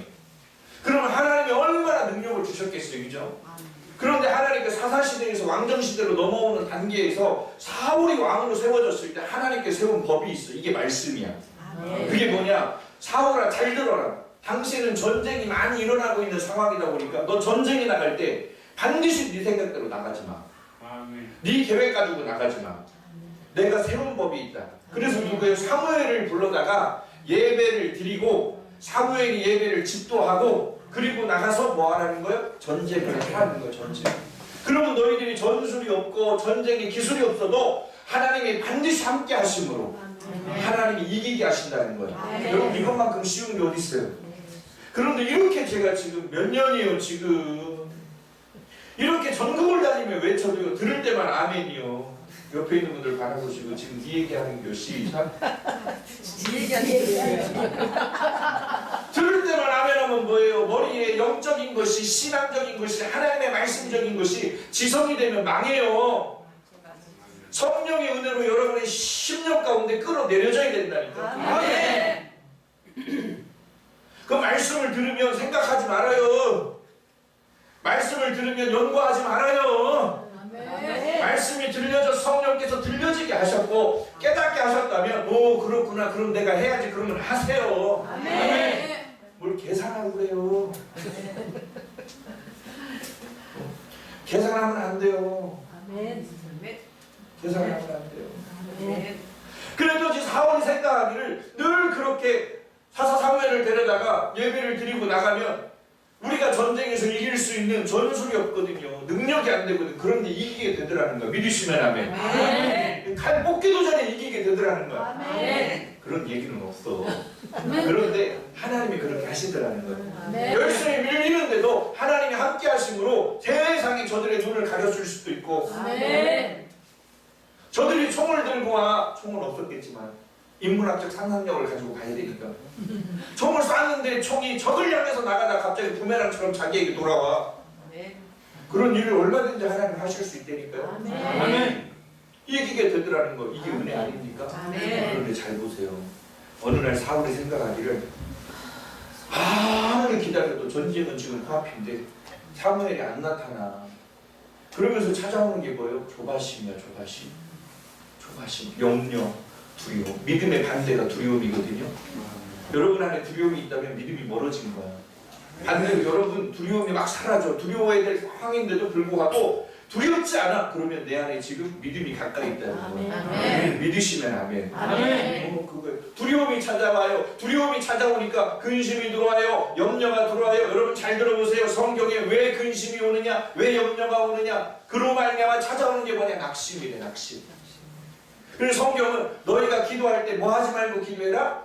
그러면 하나님이 얼마나 능력을 주셨겠어요, 그죠? 그런데 하나님께 사사시대에서 왕정시대로 넘어오는 단계에서 사울이 왕으로 세워졌을 때 하나님께 세운 법이 있어. 이게 말씀이야. 그게 뭐냐? 사울아 잘 들어라. 당신은 전쟁이 많이 일어나고 있는 상황이다 보니까 너 전쟁에 나갈 때 반드시 네 생각대로 나가지 마. 네 계획 가지고 나가지 마. 내가 세운 법이 있다. 그래서 누구예요? 사무엘을 불러다가 예배를 드리고 사무엘이 예배를 집도하고 그리고 나가서 뭐 하라는 거예요? 전쟁을 하라는 거예요. 전쟁. 그러면 너희들이 전술이 없고 전쟁에 기술이 없어도 하나님이 반드시 함께 하심으로 하나님이 이기게 하신다는 거예요. 여러분 이것만큼 쉬운 게 어디 있어요? 그런데 이렇게 제가 지금 몇 년이에요 지금 이렇게 전국을 다니며 외쳐도요 들을 때만 아멘이요. 옆에 있는 분들 바라보시고 지금 네 얘기하는 게 시작. 들을 때만 아멘하면 뭐예요? 머리에 영적인 것이 신앙적인 것이 하나님의 말씀적인 것이 지성이 되면 망해요. 성령의 은혜로 여러분의 심령 가운데 끌어내려져야 된다니까. 아멘. 그 말씀을 들으면 생각하지 말아요. 말씀을 들으면 연구하지 말아요. 말씀이 들려져 성령께서 들려지게 하셨고 깨닫게 하셨다면 오 그렇구나 그럼 내가 해야지 그러면 하세요. 뭘 계산하고 그래요. 계산하면 안 돼요. 계산하면 안 돼요. 그래도 지금 사울이 생각하기를 늘 그렇게 사사 사무엘을 데려다가 예배를 드리고 나가면 우리가 전쟁에서 이길 수 있는 전술이 없거든요. 능력이 안 되거든. 그런데 이기게 되더라는 거야. 믿으시면 아멘. 칼 뽑기도 전에 이기게 되더라는 거야. 그런 얘기는 없어. 그런데 하나님이 그렇게 하시더라는 거예요. 열심히 밀리는데도 하나님이 함께 하심으로 세상에 저들의 눈을 가려줄 수도 있고 저들이 총을 들고 와 총은 없었겠지만 인문학적 상상력을 가지고 가야 되니까 총을 쐈는데 총이 적을 향해서 나가다 갑자기 부메랑처럼 자기에게 돌아와. 그런 일을 얼마든지 하나님 하실 수 있다니까요.
아멘.
이기게 되더라는 거 이게 은혜 아닙니까? 그런데 잘 보세요. 어느 날 사울이 생각하기를 아무리 기다려도 전쟁은 지금 코앞인데 사무엘이 안 나타나. 그러면서 찾아오는 게 뭐예요? 조바심이야. 조바심, 염려, 두려움. 믿음의 반대가 두려움이거든요. 여러분 안에 두려움이 있다면 믿음이 멀어진 거야. 반대로 여러분 두려움이 막 사라져. 두려워야 될 상황인데도 불구하고 두렵지 않아. 그러면 내 안에 지금 믿음이 가까이 있다는 거야. 믿으시면 아멘. 그거예요. 두려움이 찾아와요. 두려움이 찾아오니까 근심이 들어와요. 염려가 들어와요. 여러분 잘 들어보세요. 성경에 왜 근심이 오느냐? 왜 염려가 오느냐? 그로 말미암아 찾아오는 게 뭐냐? 낙심이래. 낙심. 그래서 성경은 너희가 기도할 때 뭐 하지 말고 기도해라?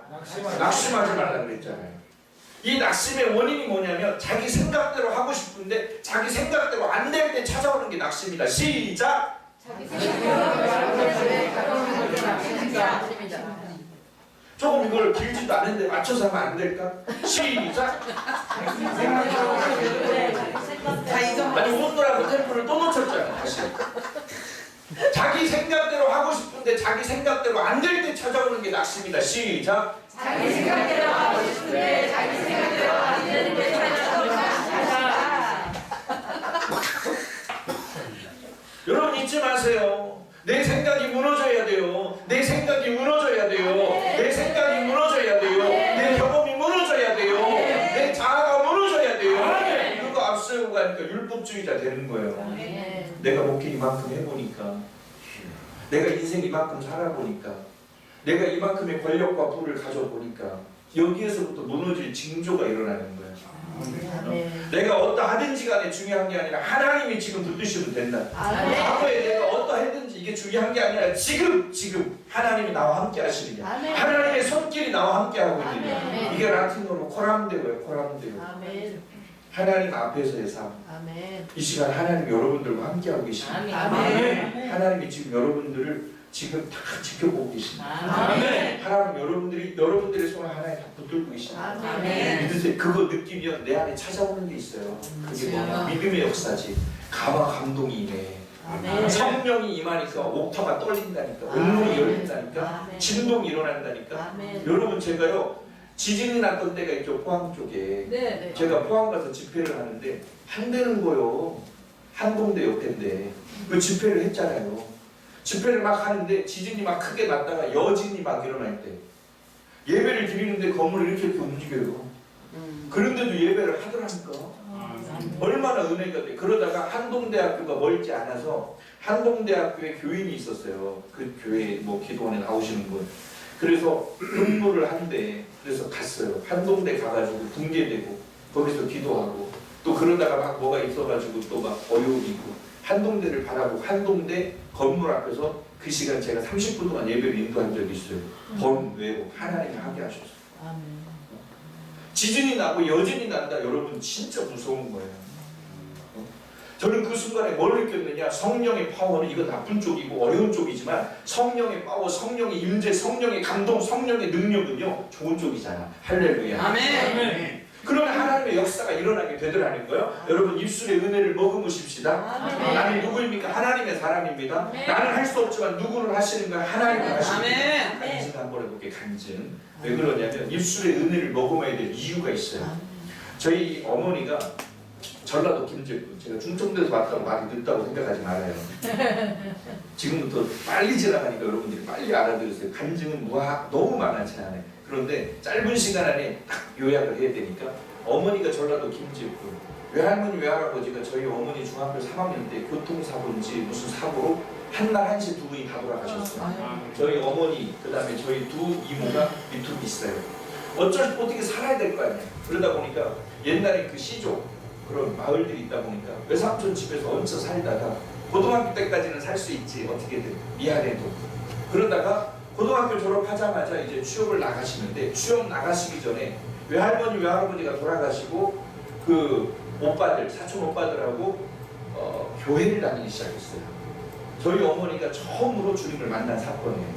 낙심하지 말라 그랬잖아요. 이 낙심의 원인이 뭐냐면 자기 생각대로 하고 싶은데 자기 생각대로 안 될 때 찾아오는 게 낙심이다. 시작! 조금 이걸 길지도 않은데 맞춰서 하면 안 될까? 시작! 아니 오늘하고 템포를 또 놓쳤잖아. 다시. 자기 생각대로 하고 싶은데 자기 생각대로 안 될 때 찾아오는 게 낙심이다. 시작!
자기 생각대로 하고 싶은데 자기 생각대로 안 되는 게
여러분 잊지 마세요. 무너져야 돼요. 내 생각이 무너져야 돼요. 내 생각이 무너져야 돼요. 내 경험이 무너져야 돼요. 내 자아가 무너져야 돼요. 그거 앞세우고 가니까 율법주의자 되는 거예요. 내가 목회 이만큼 해보니까, 내가 인생 이만큼 살아보니까, 내가 이만큼의 권력과 부를 가져보니까 여기에서부터 무너질 징조가 일어나는 거예요. 내가 어떠하든지 간에 중요한 게 아니라 하나님이 지금 붙드시면 된다. 과거에 내가 어떠했든지 이게 중요한 게 아니라 지금 하나님이 나와 함께 하시는 게, 하나님의 손길이 나와 함께 하고 있는 게, 이게 라틴어로 코람데오예요. 코람데오. 하나님 앞에서의 삶. 이 시간 하나님 여러분들과 함께 하고 계십니다. 하나님이 지금 여러분들을 지금 다 지켜보고 계십니다. 하나님 여러분들의 손을 하나님 다 붙들고 계십니다. 믿으세요. 그거 느끼면 내 안에 찾아오는 게 있어요. 그게 뭐냐? 믿음의 역사지. 감화 감동이 임해. 성령이 임하니까 옥터가 떨린다니까, 온몸이 열린다니까, 진동이 일어난다니까. 여러분, 제가요 지진이 났던 때가 있죠. 포항 쪽에. 제가 포항 가서 집회를 하는데 안 되는 거요. 한동대 옆인데 그 집회를 했잖아요. 집회를 막 하는데 지진이 막 크게 났다가 여진이 막 일어날 때 예배를 드리는데 건물이 이렇게 움직여요. 그런데도 예배를 하더라니까. 얼마나 은혜가 돼. 그러다가 한동대학교가 멀지 않아서 한동대학교에 교인이 있었어요. 그 교회 뭐 기도원에 나오시는 분. 그래서 근무를 한대. 그래서 갔어요. 한동대 가가지고 붕괴되고 거기서 기도하고 또 그러다가 막 뭐가 있어가지고 또 막 어려움이고 한동대를 바라보고 한동대 건물 앞에서 그 시간 제가 30분 동안 예배를 인도한 적이 있어요. 번외로 하나님이 하게 하셨어요. 지진이 나고 여진이 난다. 여러분 진짜 무서운 거예요. 저는 그 순간에 뭘 느꼈느냐? 성령의 파워는 이거 나쁜 쪽이고 어려운 쪽이지만 성령의 파워, 성령의 임재, 성령의 감동, 성령의 능력은요 좋은 쪽이잖아. 할렐루야.
아멘.
그러면 하나님의 역사가 일어나게 되더라는 거예요. 여러분 입술의 은혜를 머금으십시다. 나는 누구입니까? 하나님의 사람입니다. 나는 할 수 없지만 누구를 하시는 거야? 하나님을 하십니다. 간증 한번 해볼게. 간증. 왜 그러냐면 입술의 은혜를 머금어야 될 이유가 있어요. 저희 어머니가 전라도 김제군, 제가 충청도에서 왔다고 말이 늦다고 생각하지 말아요. 지금부터 빨리 지나가니까 여러분들이 빨리 알아들으세요. 간증은 너무 많아지 않아요. 그런데 짧은 시간 안에 딱 요약을 해야 되니까 어머니가 전라도 김제군, 외할머니 외할아버지가 저희 어머니 중학교 3학년 때 교통사고인지 무슨 사고로 한날 한시 두 분이 다 돌아가셨어요. 저희 어머니, 그 다음에 저희 두 이모가 밑으로 있어요. 어떻게 살아야 될 거 아니야. 그러다 보니까 옛날에 그 시조 그런 마을들이 있다 보니까 외삼촌 집에서 얹혀 살다가 고등학교 때까지는 살 수 있지 어떻게든 미안해도. 그러다가 고등학교 졸업하자마자 이제 취업을 나가시는데 취업 나가시기 전에 외할머니 외할아버지가 돌아가시고 그 오빠들 사촌 오빠들하고 교회를 다니기 시작했어요. 저희 어머니가 처음으로 주님을 만난 사건이에요.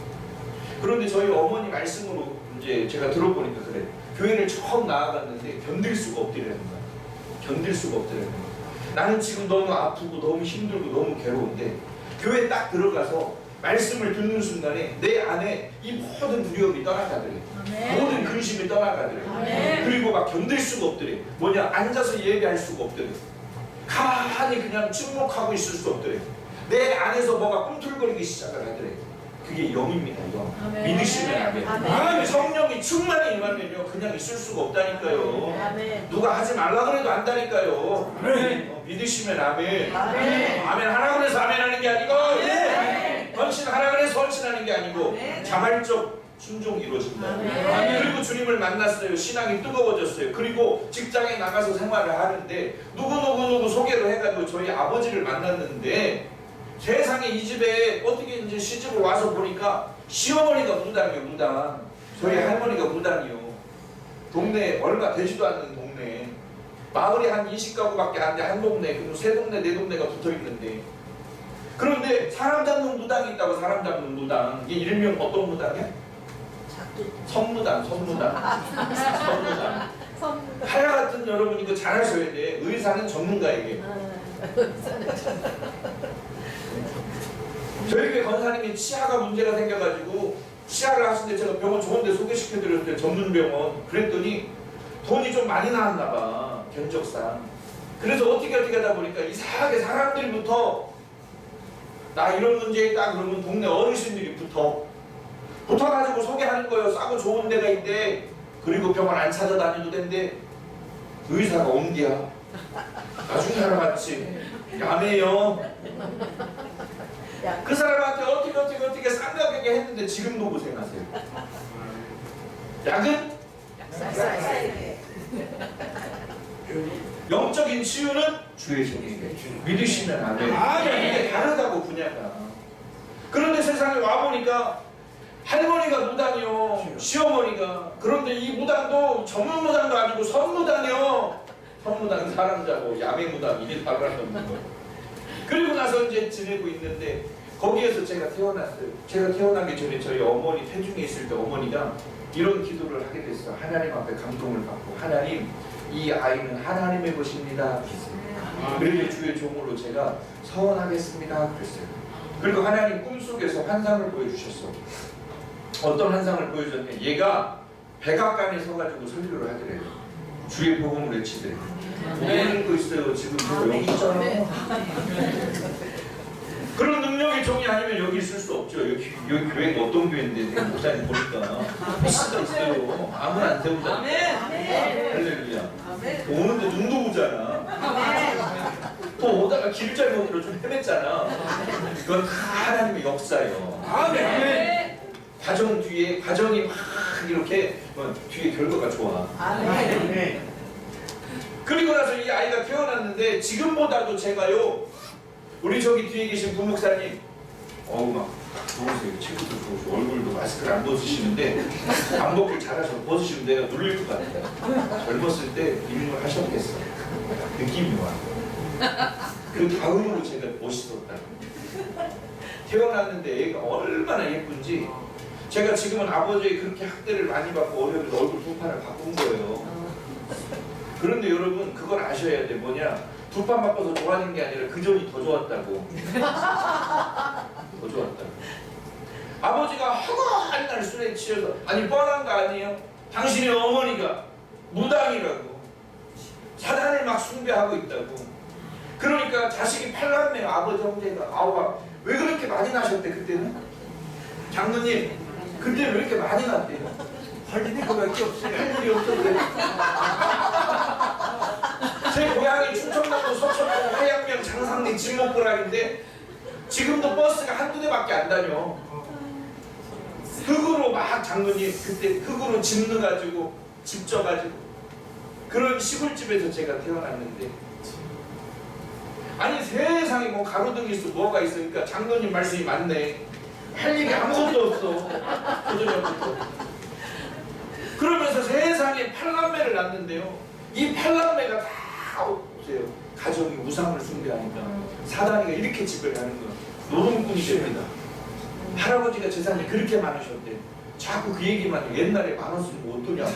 그런데 저희 어머니 말씀으로 이제 제가 들어보니까 그래. 교회를 처음 나아갔는데 견딜 수가 없더라는 거야. 견딜 수가 없더라는 거야. 나는 지금 너무 아프고 너무 힘들고 너무 괴로운데 교회에 딱 들어가서 말씀을 듣는 순간에 내 안에 이 모든 두려움이 떠나가더래. 모든 근심이 떠나가더래. 그리고 막 견딜 수가 없더래. 뭐냐, 앉아서 예배할 수가 없더래. 가만히 그냥 침묵하고 있을 수 없더래. 내 안에서 뭐가 꿈틀거리기 시작을 하더래. 그게 영입니다. 영. 믿으시면 아멘. 성령이 충만히 임하면요 그냥 있을 수가 없다니까요. 누가 하지 말라 그래도 한다니까요. 믿으시면 아멘. 아멘 하라 그래서 아멘 하는 게 아니고 헌신하라 그래서 헌신하는 게 아니고 자발적 순종이 이루어진다. 그리고 주님을 만났어요. 신앙이 뜨거워졌어요. 그리고 직장에 나가서 생활을 하는데 누구 소개로 해가지고 저희 아버지를 만났는데 세상에 이 집에 어떻게 이제 시집을 와서 보니까 시어머니가 무당이에요. 무당. 저희 할머니가 무당이요. 동네 얼마 되지도 않는 동네. 마을이 한 20가구밖에 안 돼. 한 동네. 그리고 세 동네 네 동네가 붙어있는데 그런데 사람 잡는 무당이 있다고. 사람 잡는 무당. 이게 일명 어떤 무당이야? 선무당. 하야 같은 여러분 이거 잘 하셔야 돼. 의사는 전문가에게. 저희 교회 권사님이 치아가 문제가 생겨가지고 치아를 하시는데 제가 병원 좋은데 소개시켜드렸어요. 전문병원. 그랬더니 돈이 좀 많이 나왔나봐. 견적상. 그래서 어떻게 하다 보니까 이상하게 사람들부터 나 이런 문제 있다 그러면 동네 어르신들이 붙어가지고 소개하는 거예요. 싸고 좋은 데가 있대. 그리고 병원 안 찾아다녀도 된대. 의사가 옹기야. 나중에 알아봤지. 야매요. 그 사람한테 어떻게 싼 가격에 했는데 지금도 고생하세요. 약은 영적인 치유는 주의 종에게 믿으시면 안 돼요. 이게 다르다고 분야가. 그런데 세상에 와보니까 할머니가 무당이요, 시어머니가. 그런데 이 무당도 전문 무당도 아니고 선무당이요. 선무당 사람 자고 야매무당 이게 다르다는 거예요. 그리고 나서 이제 지내고 있는데 거기에서 제가 태어났어요. 제가 태어나기 전에 저희 어머니 태중에 있을 때 어머니가 이런 기도를 하게 됐어요. 하나님 앞에 감동을 받고, 하나님, 이 아이는 하나님의 것입니다. 그래서 주의 종으로 제가 서원하겠습니다. 그랬어요. 그리고 하나님 꿈속에서 환상을 보여주셨어. 어떤 환상을 보여줬냐. 얘가 백악관에 서가지고 설교를 하더래요. 주의 복음을 외치더래요. 보는 거 있어요. 지금 여기 있잖아요. 그런 능력의 종이 아니면 여기 있을 수 없죠. 여기 교회가 어떤 교회인데 내가 목사님 보니까 있을 있어요. 아무나 안 세우잖아. 할렐루야. 오는데 눈도 오잖아. 또 오다가 길을 잘못 들어 좀 헤맸잖아. 그건 다 하나님의 역사예요. 아멘. 과정이 막 이렇게 뒤에 결과가 좋아. 그리고 나서 이 아이가 태어났는데 지금보다도 제가요, 우리 저기 뒤에 계신 부목사님, 막 좋으세요. 체크도 좋으시고 얼굴도 마스크를 안 벗으시는데 안 벗길 잘하셔. 벗으시면 내가 눌릴 것 같아요. 젊었을 때 일을 하셨겠어. 느낌이 와. 그 다음으로 제가 멋있었다. 태어났는데 애가 얼마나 예쁜지. 제가 지금은 아버지의 그렇게 학대를 많이 받고 어려움에서 얼굴 두 판을 바꾼 거예요. 그런데 여러분 그걸 아셔야 돼. 뭐냐, 두 판 바꿔서 좋아진 게 아니라 그 전이 더 좋았다고. 더 좋았다고. 아버지가 허구한 날 술에 취해서, 아니 뻔한 거 아니에요? 당신의 어머니가 무당이라고 사단을 막 숭배하고 있다고. 그러니까 자식이 팔남매요. 아버지 형제가. 아우가 왜 그렇게 많이 나셨대 그때는? 장로님 그때 왜 이렇게 많이 났대요? 할 일이 그밖에 없어요. 할 일이 없던데. 제 고향이 충청남도 서천동 화양면 장상리 진목구락인데 지금도 버스가 한두 대밖에 안 다녀. 흙으로 막 장로님 그때 흙으로 집 넣어가지고 집 져가지고 그런 시골집에서 제가 태어났는데, 아니 세상에 뭐 가로등이 있어 뭐가 있으니까 장로님 말씀이 맞네. 할 일이 아무것도 없어. 그전부터. 그러면서 세상에 팔남매를 낳는데요. 이 팔남매가 다 보세요. 가정이 우상을 숭배하니까 사단이가 이렇게 집을 하는 거야. 노동꾼이 됩니다. 할아버지가 재산이 그렇게 많으셨대. 자꾸 그 얘기만 해. 옛날에 많았으면 어떠냐고.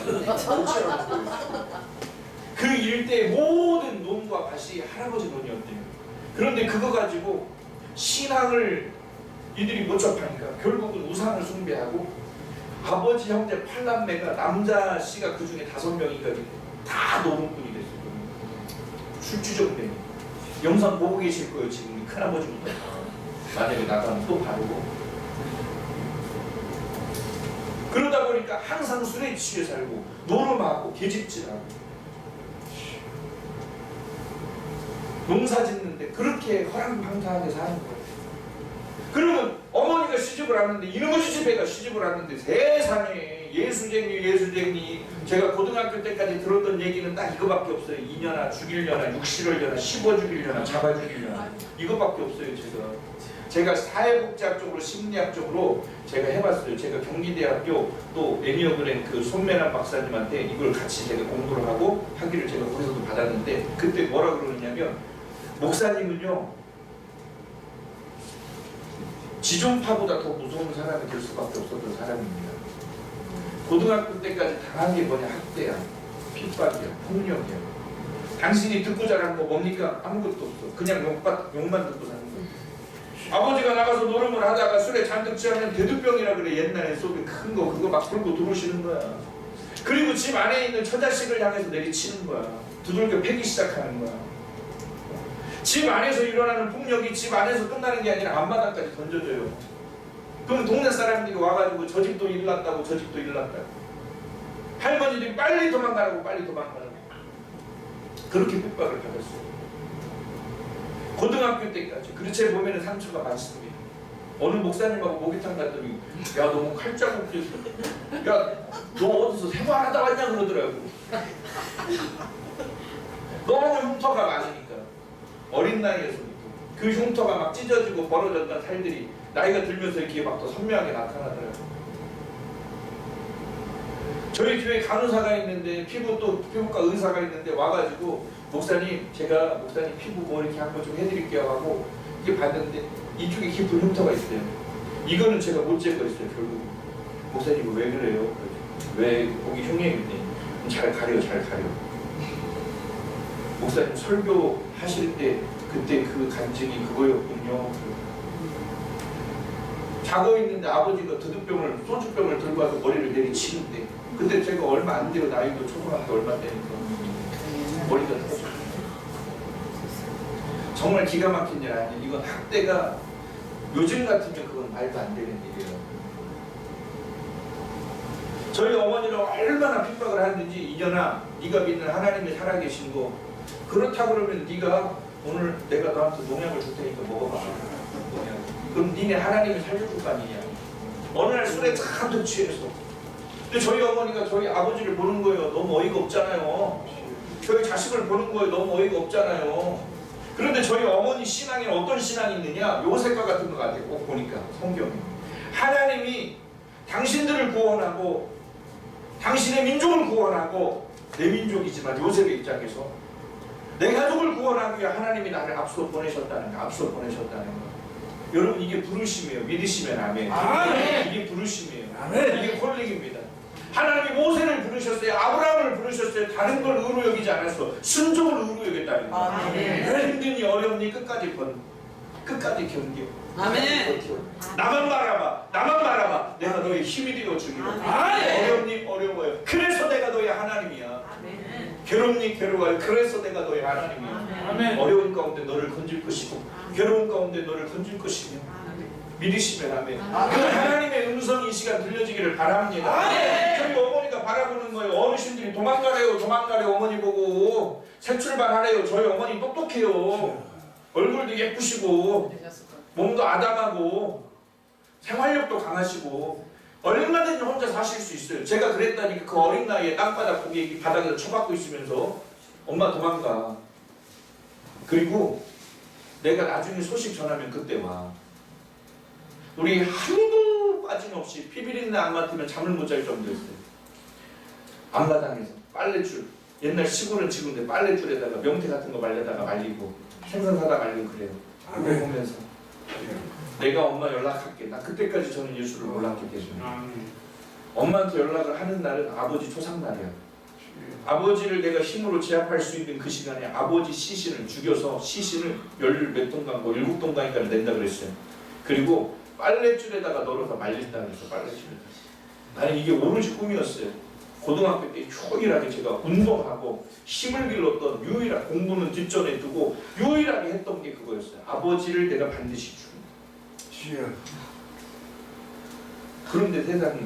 그 일대의 모든 논과 밭이 할아버지 논이었대요. 그런데 그거 가지고 신앙을 이들이 못 접하니까 결국은 우상을 숭배하고, 아버지 형제 팔남매가 남자 씨가 그 중에 5명인가 다 노동꾼이 됐어요. 술주정뱅이. 영상 보고 계실 거예요. 지금 큰아버지부터. 만약에 나가면 또 바르고. 그러다 보니까 항상 술에 취해 살고 노름하고 계집질하고 농사 짓는데 그렇게 허랑방탕하게 사는 거예요. 그러면 어머니가 시집을 왔는데, 이놈의 집애가 시집을 왔는데 세상에 예수쟁이. 제가 고등학교 때까지 들었던 얘기는 딱 이거밖에 없어요. 2년아 죽이려나 60을 15 죽이려나 잡아 죽이려나 이거밖에 없어요. 제가 사회복지학 쪽으로 심리학 쪽으로 제가 해봤어요. 제가 경기대학교 또 애니어그램 그 손매란 박사님한테 이걸 같이 제가 공부를 하고 학위를 제가 거기서도 받았는데, 그때 뭐라 그러느냐면, 목사님은요 지존파보다 더 무서운 사람이 될 수밖에 없었던 사람입니다. 고등학교 때까지 당한 게 뭐냐? 학대야, 핍박이야, 폭력이야. 당신이 듣고 자란 거 뭡니까? 아무것도 없어. 그냥 욕만 듣고 사는 거야. 아버지가 나가서 노름을 하다가 술에 잔뜩 취하면 대두병이라 그래. 옛날에 속에 큰 거 그거 막 불고 들어오시는 거야. 그리고 집 안에 있는 처자식을 향해서 내리치는 거야. 두들겨 패기 시작하는 거야. 집 안에서 일어나는 폭력이 집 안에서 끝나는 게 아니라 앞마당까지 던져져요. 그럼 동네 사람들이 와가지고 저 집도 일 났다고 저 집도 일 났다고, 할머니들이 빨리 도망가라고 빨리 도망가라고 그렇게 핍박을 받았어요. 고등학교 때까지. 그렇지 보면은 상처가 많습니다. 어느 목사님하고 목욕탕 갔더니 야 너 뭐 칼자국 야너 어디서 생활하다 왔냐 그러더라고. 너무 흉터가 많으니까 어린 나이에서부터 그 흉터가 막 찢어지고 벌어졌던 살들이 나이가 들면서 이렇게 막 더 선명하게 나타나더라고요. 저희 교회 간호사가 있는데 피부과 의사가 있는데 와가지고 목사님 제가 목사님 피부 뭐 이렇게 한번 좀 해드릴게요 하고 이게 봤는데 이쪽에 깊은 흉터가 있어요. 이거는 제가 못 제거했어요. 결국 목사님 왜 그래요? 왜 거기 흉내인데 잘 가려 잘 가려. 목사님 설교 하실 때 그때 그 간증이 그거였군요. 자고 있는데 아버지가 드드병을 소주병을 들고 와서 머리를 내리치는데 그때 제가 얼마 안 돼요. 나이도 초등학교 얼마 되니까 머리가 터져. 정말 기가 막힌 일 아니에요. 이건 학대가 요즘 같으면 그건 말도 안 되는 일이에요. 저희 어머니를 얼마나 핍박을 하는지 이년아 네가 믿는 하나님이 살아계신 거 그렇다 그러면 네가 오늘 내가 너한테 농약을 줄 테니까 먹어봐. 그럼 니네 하나님이 살려줄 거 아니냐. 어느 날 술에 잔뜩 취해서 근데 저희 어머니가 저희 아버지를 보는 거예요. 너무 어이가 없잖아요. 저희 자식을 보는 거예요. 너무 어이가 없잖아요. 그런데 저희 어머니 신앙에 어떤 신앙이 있느냐? 요셉과 같은 것 같아요. 꼭 보니까 성경에 하나님이 당신들을 구원하고 당신의 민족을 구원하고 내 민족이지만 요셉의 입장에서 내 가족을 구원하기 위해 하나님이 나를 앞서 보내셨다는 거, 앞서 보내셨다는 거. 여러분 이게 부르심이에요. 믿으시면 아멘.
아멘.
이게 부르심이에요.
아멘.
이게 콜링입니다. 하나님이 모세를 부르셨어요. 아브라함을 부르셨어요. 다른 걸 의로 여기지 않았어. 순종을 의로 여겼다는 거예요.
아멘.
힘드니 어렵니 끝까지 끝까지 견뎌.
아멘.
나만 바라봐. 나만 바라봐. 내가 너의 힘이 되어 주기로.
아멘.
어렵니 어려워요. 그래서 내가 너의 하나님이야.
아멘.
괴롭니 괴로워요. 그래서 내가 너의 하나님이야.
아멘.
어려운 가운데 너를 건질 것이고 괴로운 가운데 너를 건질 것이며 믿으시면 아멘. 그 하나님의 음성이 이 시간 들려지기를 바랍니다. 저희 어머니가 바라보는 거예요. 어르신들이 도망가래요. 도망가래요. 어머니 보고 새 출발하래요. 저희 어머니 똑똑해요. 얼굴도 예쁘시고 몸도 아담하고 생활력도 강하시고 얼마든지 혼자 사실 수 있어요. 제가 그랬다니까 그 어린 나이에 땅바닥 고기 바닥에서 처박고 있으면서 엄마 도망가. 그리고 내가 나중에 소식 전하면 그때 와. 우리 한도 빠짐없이 피비린내 안 맡으면 잠을 못 잘 정도였어요. 앞마당에서 빨래줄, 옛날 시골은 지금인데 빨래줄에다가 명태 같은 거 말려다가 말리고 생선 사다 말리고 그래요. 그거 보면서 내가 엄마 연락할게. 나 그때까지 저는 예수를 몰랐기 때문에 엄마한테 연락을 하는 날은 아버지 초상날이야. 아버지를 내가 힘으로 제압할 수 있는 그 시간에 아버지 시신을 죽여서 시신을 10몇 동강, 뭐 7동강인가를 낸다 그랬어요. 그리고 빨랫줄에다가 널어서 말린다 그랬어. 빨랫줄에다가. 나는 이게 오로지 꿈이었어요. 고등학교 때 유일하게 제가 운동하고 힘을 길렀던 유일한, 공부는 뒷전에 두고 유일하게 했던 게 그거였어요. 아버지를 내가 반드시 죽인다. 그런데 세상에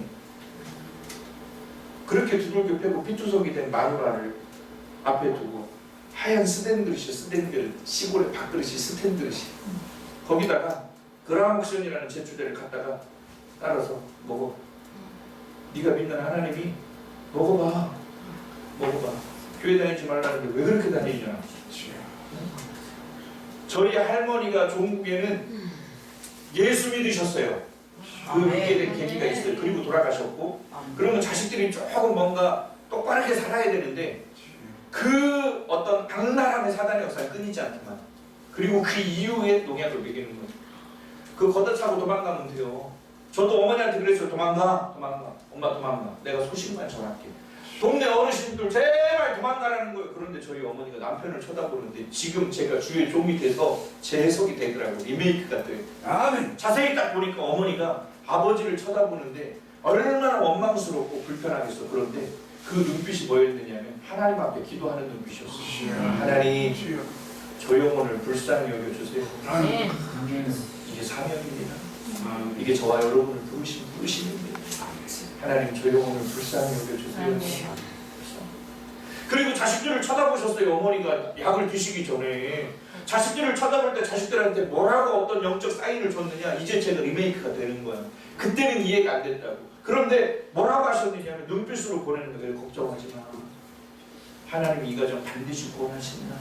그렇게 두들겨 패고 피투성이 된 마누라를 앞에 두고 하얀 스텐 그릇, 시골의 밥그릇이 스텐 그릇이 거기다가 그라모션이라는 제주대를 갖다가 따라서 먹어. 네가 믿는 하나님이 먹어봐. 교회 다니지 말라는데 왜 그렇게 다니냐. 저희 할머니가 종국에는 예수 믿으셨어요. 그 믿게 된 계기가 있어요. 그리고 돌아가셨고, 그러면 자식들이 조금 뭔가 똑바르게 살아야 되는데 그 어떤 악랄함의 사단의 역사가 끊이지 않지만, 그리고 그 이후에 농약을 먹이는 거예요. 그거 걷어차고 도망가면 돼요. 저도 어머니한테 그랬어요. 도망가. 엄마 도망가. 내가 소식만 전할게. 동네 어르신들 제발 도망가라는 거예요. 그런데 저희 어머니가 남편을 쳐다보는데 지금 제가 주위에 종이 돼서 제 해석이 되더라고요. 리메이크가 돼요.
아멘.
자세히 딱 보니까 어머니가 아버지를 쳐다보는데 얼마나 원망스럽고 불편하겠어. 그런데 그 눈빛이 뭐였느냐면 하나님 앞에 기도하는 눈빛이었어요. 하나님, 저 영혼을 불쌍히 여겨주세요.
네.
이게 사명입니다. 이게 저와 여러분을 부르신 부르심입니다. 하나님 저 영혼을 불쌍히 여겨주세요. 그리고 자식들을 쳐다보셨어요. 어머니가 약을 드시기 전에 자식들을 쳐다볼 때 자식들한테 뭐라고 어떤 영적 사인을 줬느냐. 이제 제가 리메이크가 되는 거야. 그때는 이해가 안 된다고. 그런데 뭐라고 하셨느냐면 눈빛으로 보내는 거예요. 걱정하지 마. 하나님 이 가정 반드시 구원하신다.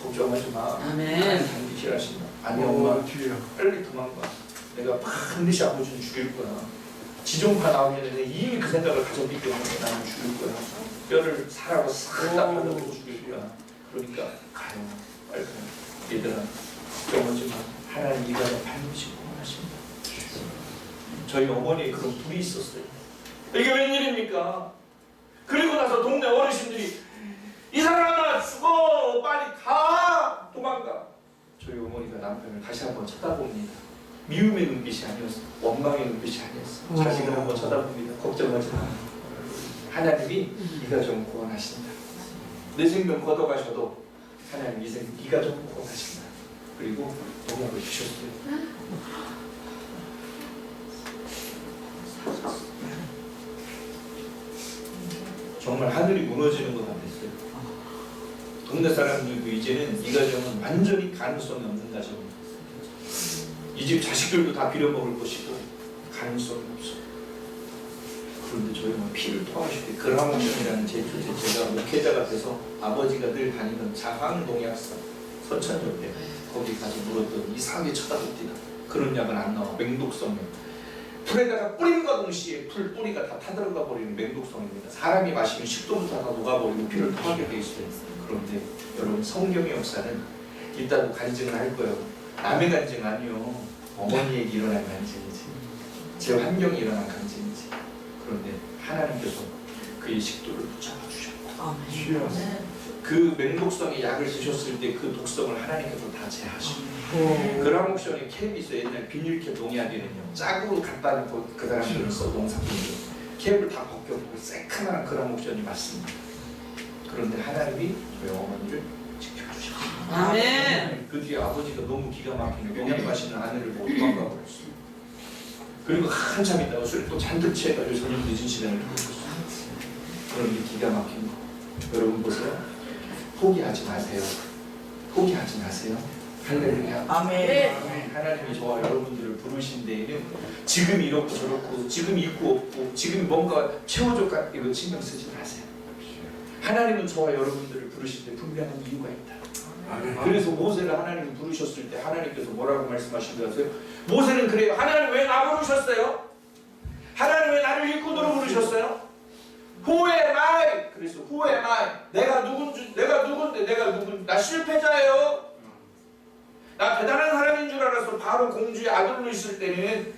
걱정하지 마.
아멘.
반드시 하신다. 아니 엄마 빨리 도망가. 내가 반드시 아버지는 죽일 거야. 지존파 나오기 전에 이미 그 생각을 가졌기 때문에 나는 죽일 거야. 뼈를 사라고 싹 닦아서 죽일 거야. 그러니까 가요. 빨리 가요. 얘들아 걱정하지 마. 하나님 이 가정 반드시 구원하신다. 저희 어머니에 그런 불이 있었어요. 이게 웬일입니까? 그리고 나서 동네 어르신들이 이 사람아 죽어 빨리 가 도망가. 저희 어머니가 남편을 다시 한번 쳐다봅니다. 미움의 눈빛이 아니었어. 원망의 눈빛이 아니었어. 자식을 한번 쳐다봅니다. 걱정하지 마. 하나님이 이 가정 구원하신다. 내 생명 걷어가셔도 하나님 이 가정 구원하신다. 그리고 동약을 주셨어요. 정말 하늘이 무너지는 것 같았어요. 동네 사람들도 이제는 이 가정은 완전히 가능성이 없는 가정입니다. 이 집 자식들도 다 빌어먹을 것이고 가능성이 없어. 그런데 저희 뭐 피를 토하실 때 그라모션이라는 제가 목회자가 돼서 아버지가 늘 다니던 자황농약사 서천역에 거기 가서 물었더니 이상하게 쳐다봅니다. 그런 약은 안 나와. 맹독성약. 풀에다가 뿌림과 동시에 풀 뿌리가 다 타들어가 버리는 맹독성입니다. 사람이 마시면 식도부터 다 녹아버리고 피를 토하게 돼 있어요. 그런데 여러분 성경의 역사는 이따도 간증을 할 거예요. 남의 간증 아니요. 어머니에게 일어난 간증이지. 제 환경에 일어난 간증이지. 그런데 하나님께서 그의 식도를 붙잡아 주셨고 그 맹독성의 약을 드셨을 때 그 독성을 하나님께서 다 제하시고 그라목션의 캡이 있어요. 옛날 비닐캡 농약에는요. 짝으로 갖다 놓고 그 사람들을 써 농사꾼들 캡을 다 벗겨보고 새카만 그라목션이 맞습니다. 그런데 하나님이 저희 어머니를 지켜주셨어요.
아멘.
그 뒤에 아버지가 너무 기가 막히는 농약 마시는 아내를 못 도망가 버렸어요. 그리고 한참 있다가 술을 또 잔뜩 취해가지고 저녁 늦은 시간을 들었어요. 그런 게 기가 막힌 거. 여러분 보세요. 포기하지 마세요. 포기하지 마세요. 할렐루야.
아멘.
하나님이 저와 여러분들을 부르신 데에는 지금 이렇고 저렇고 지금 있고 없고 지금 뭔가 채워줄까 이거 신경 쓰지 마세요. 하나님은 저와 여러분들을 부르실 때 분명한 이유가 있다. 그래서 모세를 하나님이 부르셨을 때 하나님께서 뭐라고 말씀하신 줄 아세요? 모세는 그래요. 하나님 왜 나 부르셨어요? 하나님 왜 나를 일꾼으로 부르셨어요? Who am I? 그래서 Who am I? 내가 누군데 나 실패자예요. 나 대단한 사람인 줄 알아서 바로 공주의 아들로 있을 때는.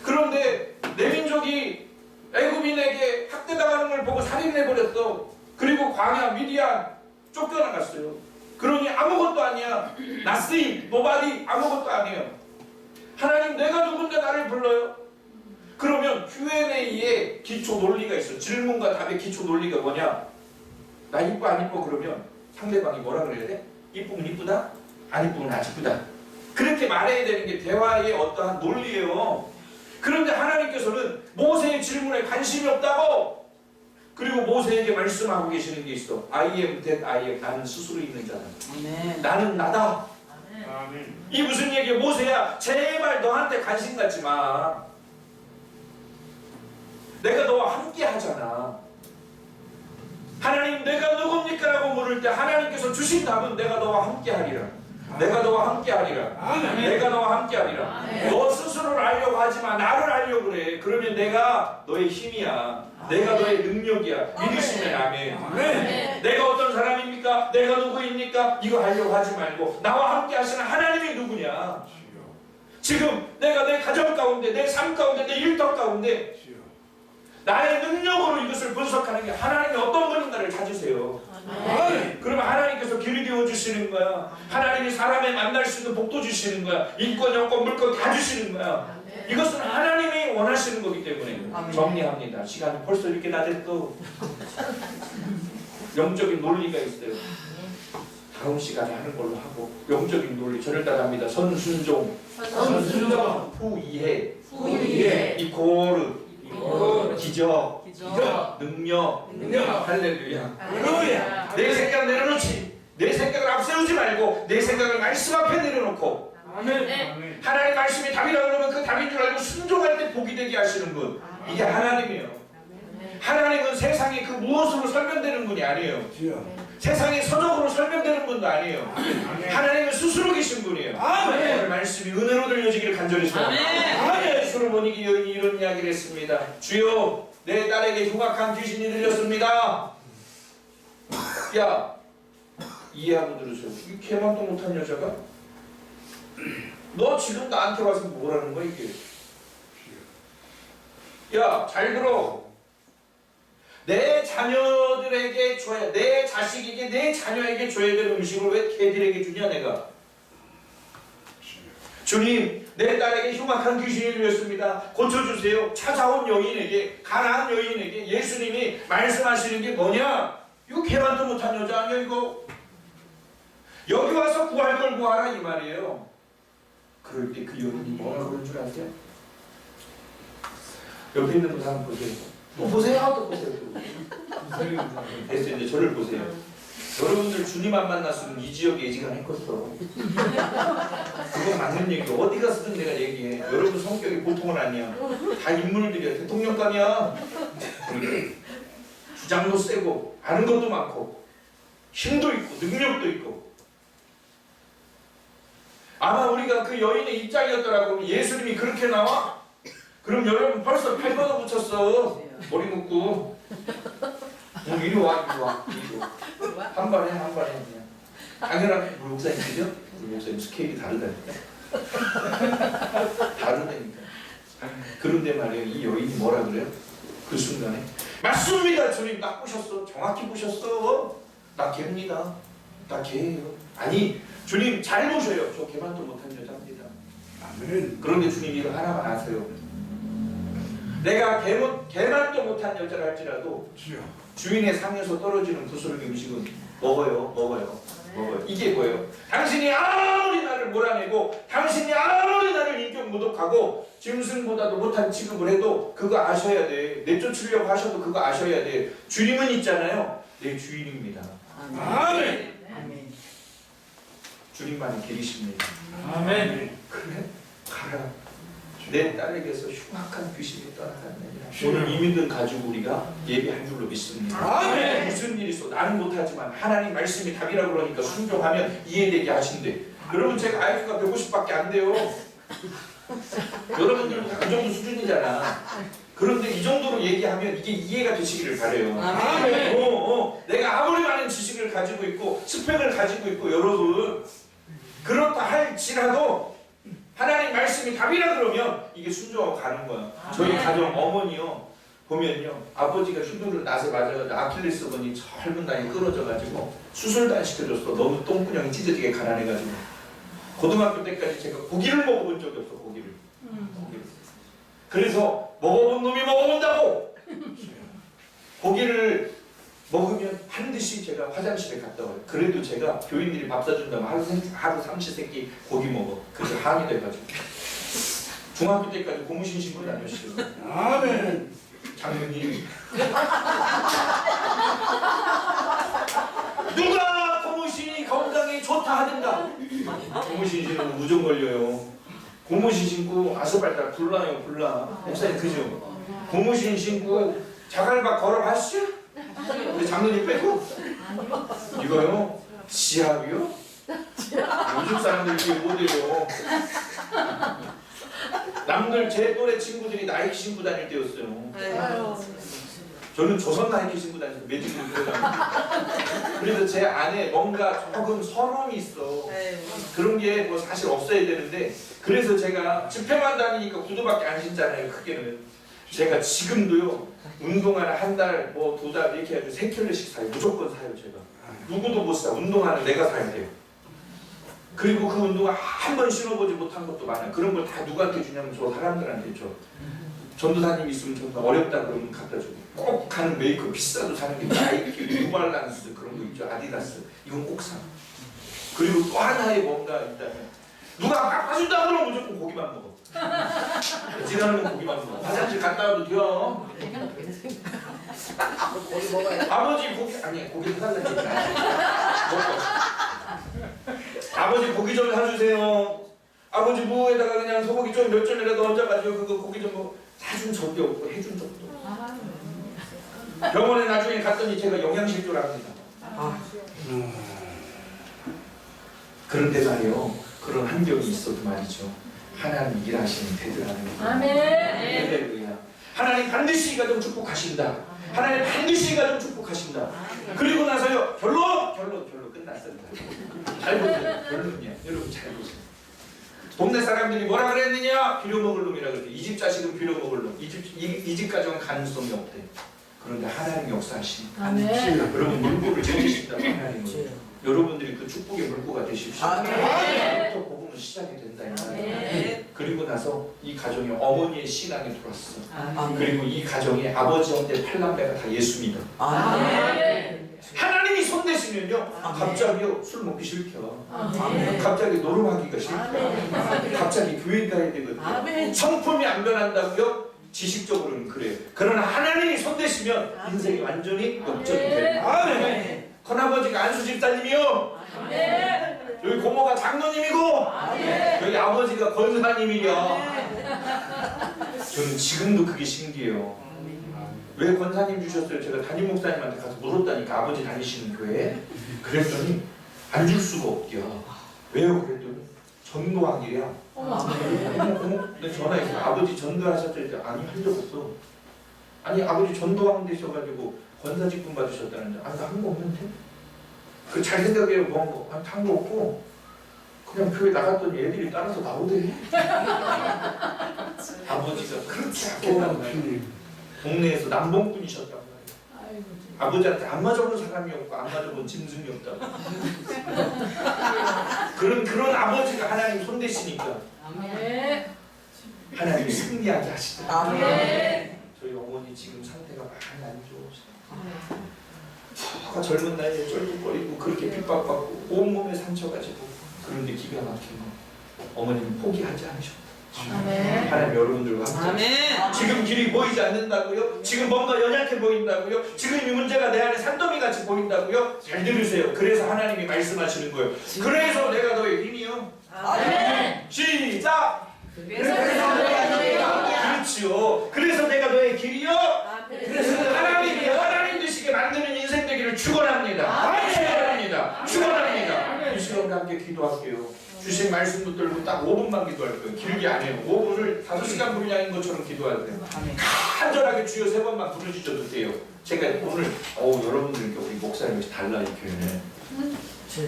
그런데 내 민족이 애굽인에게 학대당하는 걸 보고 살인해버렸어. 그리고 광야 미디안 쫓겨나갔어요. 그러니 아무것도 아니야. Nothing, nobody, 아무것도 아니에요. 하나님 내가 누군데 나를 불러요? 그러면 Q&A에 기초 논리가 있어. 질문과 답의 기초 논리가 뭐냐? 나 이뻐 안 이뻐? 그러면 상대방이 뭐라 그래야 돼? 이쁘면 이쁘다? 안 이쁘면 안 이쁘다. 그렇게 말해야 되는 게 대화의 어떠한 논리예요. 그런데 하나님께서는 모세의 질문에 관심이 없다고. 그리고 모세에게 말씀하고 계시는 게 있어. I am that I am. 나는 스스로 있는 자다.
아멘.
나는 나다.
아멘.
이 무슨 얘기야? 모세야 제발 너한테 관심 갖지 마. 내가 너와 함께 하잖아. 하나님 내가 누굽니까? 라고 물을 때 하나님께서 주신 답은 내가 너와 함께 하리라. 내가 너와 함께 하리라. 내가 너와 함께 하리라. 너 스스로를 알려고 하지 마. 나를 알려고 그래. 그러면 내가 너의 힘이야. 내가 너의 능력이야. 믿으시면 아멘. 내가 어떤 사람입니까? 내가 누구입니까? 이거 하려고 하지 말고 나와 함께 하시는 하나님이 누구냐? 지금 내가 내 가정 가운데, 내 삶 가운데, 내 일터 가운데 나의 능력으로 이것을 분석하는 게 하나님이 어떤 분인가를 찾으세요. 그러면 하나님께서 길이 되어주시는 거야. 하나님이 사람에 만날 수 있는 복도 주시는 거야. 인권, 여권, 물권 다 주시는 거야. 이것은 하나님이 원하시는 거기 때문에. 정리합니다. 시간이 벌써 이렇게 다 됐어. 영적인 논리가 있어요. 다음 시간에 하는 걸로 하고 영적인 논리 저를 따라합니다. 선순종,
선순종,
후이해,
후이해,
이코르,
이코르,
기적,
기적,
능력,
능력.
할렐루야.
할렐루야.
내 생각 내려놓지. 내 생각을 앞세우지 말고 내 생각을 말씀 앞에 내려놓고
아멘.
네.
아멘.
하나님 말씀이 답이라 그러면 그 답인 줄 알고 순종할 때 복이 되게 하시는 분. 이게 하나님이에요. 하나님은 세상에 그 무엇으로 설명되는 분이 아니에요.
주여.
세상에 서적으로 설명되는 분도 아니에요.
아멘.
하나님은 스스로 계신 분이에요.
아멘.
오늘 말씀이 은혜로 들려지기를 간절히 소원합니다.
아멘.
솔로몬이 이런 이야기를 했습니다. 주여 내 딸에게 흉악한 귀신이 들렸습니다. 야 이해하고 들으세요. 이 개만도 못한 여자가 너 지금 나한테 와서 뭐라는 거야 이게. 야 잘 들어. 내 자녀들에게 줘야, 내 자식에게, 내 자녀에게 줘야 될 음식을 왜 걔들에게 주냐 내가. 주님 내 딸에게 흉악한 귀신이 들렸습니다. 고쳐주세요. 찾아온 여인에게, 가난한 여인에게 예수님이 말씀하시는 게 뭐냐. 이거 개만도 못한 여자 아니야 이거. 여기 와서 구할 걸 구하라 이 말이에요. 그럴 때 그 여인이 뭐라 그럴 줄 아세요? 옆에 있는 분 한번 보세요. 또 보세요. 또 보세요. 됐어요. 이제 저를 보세요. 여러분들 주님 안 만났으면 이 지역에 예지간 했겠어. 그건 맞는 얘기. 어디 가서든 내가 얘기해. 여러분 성격이 보통은 아니야. 다 인물들이야. 대통령감이야. 주장도 세고 아는 것도 많고 힘도 있고 능력도 있고. 아마 우리가 그 여인의 입장이었더라고. 예수님이 그렇게 나와? 그럼 여러분 벌써 8번을 붙였어. 머리 묶고. 이리 와, 이리 와. 이리 와. 한 번에 그냥. 당연하게 우리 목사님 그죠? 우리 목사님 스케일이 다르다니까. 다르다니까. 그런데 말이에요. 이 여인이 뭐라 그래요? 그 순간에 맞습니다. 주님 딱 보셨어. 정확히 보셨어. 나 개입니다. 나 개예요. 아니 주님 잘 보셔요. 저 개만도 못한 여자입니다.
아멘.
그런데 주님 이거 하나만 아세요. 내가 개만도 못한 여자라 할지라도
주여.
주인의 상에서 떨어지는 부스러기 음식은 먹어요. 이게 뭐예요? 당신이 아무리 나를 몰아내고 당신이 아무리 나를 인격 모독하고 짐승보다도 못한 취급을 해도 그거 아셔야 돼. 내쫓으려고 하셔도 그거 아셔야 돼. 주님은 있잖아요. 내 주인입니다.
아멘.
주님만이 길이십니다.
아멘.
그래? 가라. 내 딸에게서 흉악한 귀신이 떠나갔느니라. 오늘 이 믿음 가지고 우리가 예배한 줄로 믿습니다.
아멘.
무슨 일이 있어? 나는 못하지만 하나님 말씀이 답이라고 그러니까 순종하면 이해되게 하신대. 여러분 제가 IQ가 150밖에 안 돼요. 여러분들은 그 정도 수준이잖아. 그런데 이 정도로 얘기하면 이게 이해가 되시기를 바래요.
아멘.
내가 아무리 많은 지식을 가지고 있고 스펙을 가지고 있고 여러분 그렇다 할지라도 하나님 말씀이 답이라 그러면 이게 순종하고 가는 거야. 저희 가정 어머니요 보면요 아버지가 휘두를 낫에 맞아가지고 아킬레스건이 젊은 나이에 끊어져가지고 수술도 안 시켜줬어. 너무 똥구녕이 찢어지게 가난해가지고 고등학교 때까지 제가 고기를 먹어본 적이 없어. 고기를. 그래서 먹어본 놈이 먹어본다고. 고기를 먹으면 반드시 제가 화장실에 갔다 와요. 그래도 제가 교인들이 밥 사준다면 하루 삼시세끼 고기 먹어. 그래서 한이 돼가지고 중학교 때까지 고무신 신고 다녔어요.
아멘.
장모님 누가 고무신이 건강에 좋다 하든가. 고무신 신으면 우정 걸려요. 고무신 신고 아스팔트 불나요. 목사님 그죠? 고무신 신고 자갈밭 걸어봤어요? 근데 장로님 빼고 이거요? 지압이요? 요즘 사람들 이게 못해요. 남들 제 또래 친구들이 나이키 신고 다닐 때였어요. 저는 조선 나이키 신고 다녔어요. 매직을 입고 다녔어요. 그래서 제 안에 뭔가 조금 서름이 있어. 그런 게 뭐 사실 없어야 되는데 그래서 제가 집회만 다니니까 구두밖에 안 신잖아요. 크게는. 제가 지금도요 운동화를 한 달, 뭐 2달 이렇게 해가지고 3켤레씩 사요. 무조건 사요 제가. 누구도 못 사. 운동화는 내가 사야 돼요. 그리고 그 운동화 한 번 신어보지 못한 것도 많아요. 그런 걸 다 누구한테 주냐면 저 사람들한테 줘. 전도사님 있으면 전도 어렵다 그러면 갖다 주고 꼭 가는 메이크업 비싸도 사는 게 나이키, 뉴발란스 그런 거 있죠. 아디다스 이건 꼭 사. 그리고 또 하나의 뭔가 있다면 누가 깎아준다 그러면 무조건 고기만 먹어. 지나면 고기만 먹어. 화장실 갔다 와도 돼요. 아버지 고기 아니 고기 사달라고 먹고. 아버지 고기 좀 사주세요. 아버지 무에다가 그냥 소고기 좀 몇 점이라도 얹어가지고 그거 고기 좀 뭐 사준 적이 없고 해준 적도 없고. 병원에 나중에 갔더니 제가 영양실조를 합니다. 그런데 말이요, 그런 환경이 있어도 말이죠, 하나님 일하시는 되더라는 거예요.
아멘.
할렐루야. 하나님 반드시 이 가정 축복하신다. 하나님 반드시 이 가정 축복하신다. 그리고 나서요, 결론 끝났습니다. 잘 보세요. 결론이야. 여러분 잘 보세요. 동네 사람들이 뭐라 그랬느냐? 빌어먹을 놈이라 그랬대. 이 집 자식은 빌어먹을 놈. 이 집 가정은 가능성이 없대. 그런데 하나님 역사하시니.
아멘.
여러분 물고를 챙기신다. 하나님은. 여러분들이 그 축복의 물고가 되십시오. 부터 복음은 시작이 된다. 그리고 나서 이 가정에 어머니의 신앙이 들어왔어. 그리고 이 가정에 아버지 형제 8남매가 다 예수입니다. 하나님이 손대시면요, 갑자기요 술 먹기 싫죠. 갑자기 노름하기가 싫죠. 갑자기 교회 가야 되거든요. 성품이 안 변한다고요? 지식적으로는 그래요. 그러나 하나님이 손대시면 인생이 완전히 역전이 돼요. 아멘. 큰아버지가 안수 집사님이요. 여기 고모가 장로님이고 여기 아버지가 권사님이요. 저는 지금도 그게 신기해요. 왜 권사님 주셨어요? 제가 담임 목사님한테 가서 물었다니까, 아버지 다니시는 교회에. 그랬더니 안 줄 수가 없대요. 왜요? 그랬더니 전도왕이래요. 어머. 근데 전화해서 아버지 전도하셨더니 아니 한 적 없어. 아니 아버지 전도왕 되셔가지고 권사 직분 받으셨다는데 아니 나 한 거 없는데? 그 잘 생각해요. 뭐 한 거 없고 그냥 교회 나갔더니 애들이 따라서 나오대. 아버지가 그렇게 아꼈단 말이에요. 동네에서 남봉꾼이셨단 말이에요. 아버지한테 안 맞아본 사람이 없고 안 맞아본 짐승이 없다고. 그런 아버지가 하나님 손대시니까 하나님이 승리하게 하시다. 저희 어머니 지금 상태가 많이 안 좋으시다. 아까 젊은 나이에 쫄깃거리고 그렇게 핍박받고 온몸에 상처가지고, 그런데 기가 막히고 어머니는 포기하지 않으셨다. 하나님 여러분들과 함께. 지금 길이 보이지 않는다고요? 지금 뭔가 연약해 보인다고요? 지금 이 문제가 내 안에 산더미같이 보인다고요? 잘 들으세요. 그래서 하나님이 말씀하시는 거예요. 그래서 내가 너의 힘이요. 시작! 그렇지요. 그래서 내가 너의 길이요. 그래서 하나님 되시게 만드는 인생 되기를 축원합니다. 축원합니다. 축원합니다. 이 시간과 함께 기도할게요. 주신 말씀 붙들고 딱 5분만 기도할 거예요. 길게 안 해요. 5분을 5시간 분량인 것처럼 기도할 거예요. 간절하게 주여 3번만 부르짖어도 돼요. 제가 오늘 여러분들 우리 목사님이 달라 이 교회는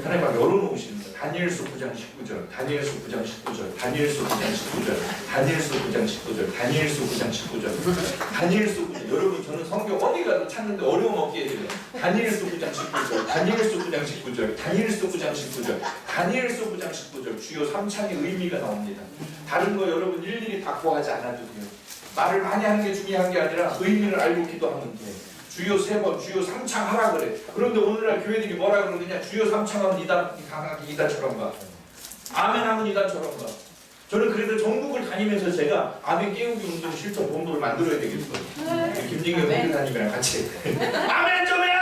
하나님 앞에 열어놓으시는 거예요. 다니엘서 9장 19절, 다니엘서 9장 19절, 다니엘서 9장 19절, 다니엘서 9장 19절, 다니엘서 9장 19절, 다니엘서 9장. 여러분 저는 성경 어디 가도 찾는데 어려움 없게 해드려요. 다니엘서 9장 19절, 다니엘서 9장 19절, 다니엘서 9장 19절, 다니엘서 9장 19절. 주요 3창의 의미가 나옵니다. 다른 거 여러분 일일이 다 구하지 않아도 돼요. 말을 많이 하는 게 중요한 게 아니라 의미를 알고 기도하면 돼요. 주요 3번, 주요 3창 하라 그래. 그런데 오늘날 교회들이 뭐라 그러느냐? 주요 3창 하면 강하게 이단처럼 가. 아멘 하면 이단처럼 가. 저는 그래서 전국을 다니면서 제가 아멘 깨우기 운동 실천 본부를 만들어야 되겠어요. 김진경 목사님이랑 같이. 아멘 좀 해요!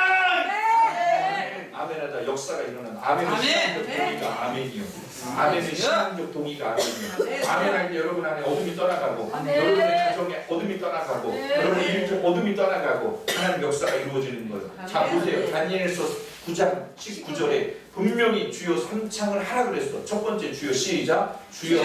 아멘하다 역사가 일어나는 아멘은 신앙적 동의가 아멘이요. 아멘은 신앙적 동의가 아멘이요. 아멘할 때 여러분 안에 어둠이 떠나가고, 여러분의 가정에 어둠이 떠나가고, 여러분의 일터 어둠이 떠나가고 하나님 역사가 이루어지는 거예요. 자 보세요. 다니엘서 9장 19절에 분명히 주요 3창을 하라 그랬어. 첫 번째 주요 시작. 주요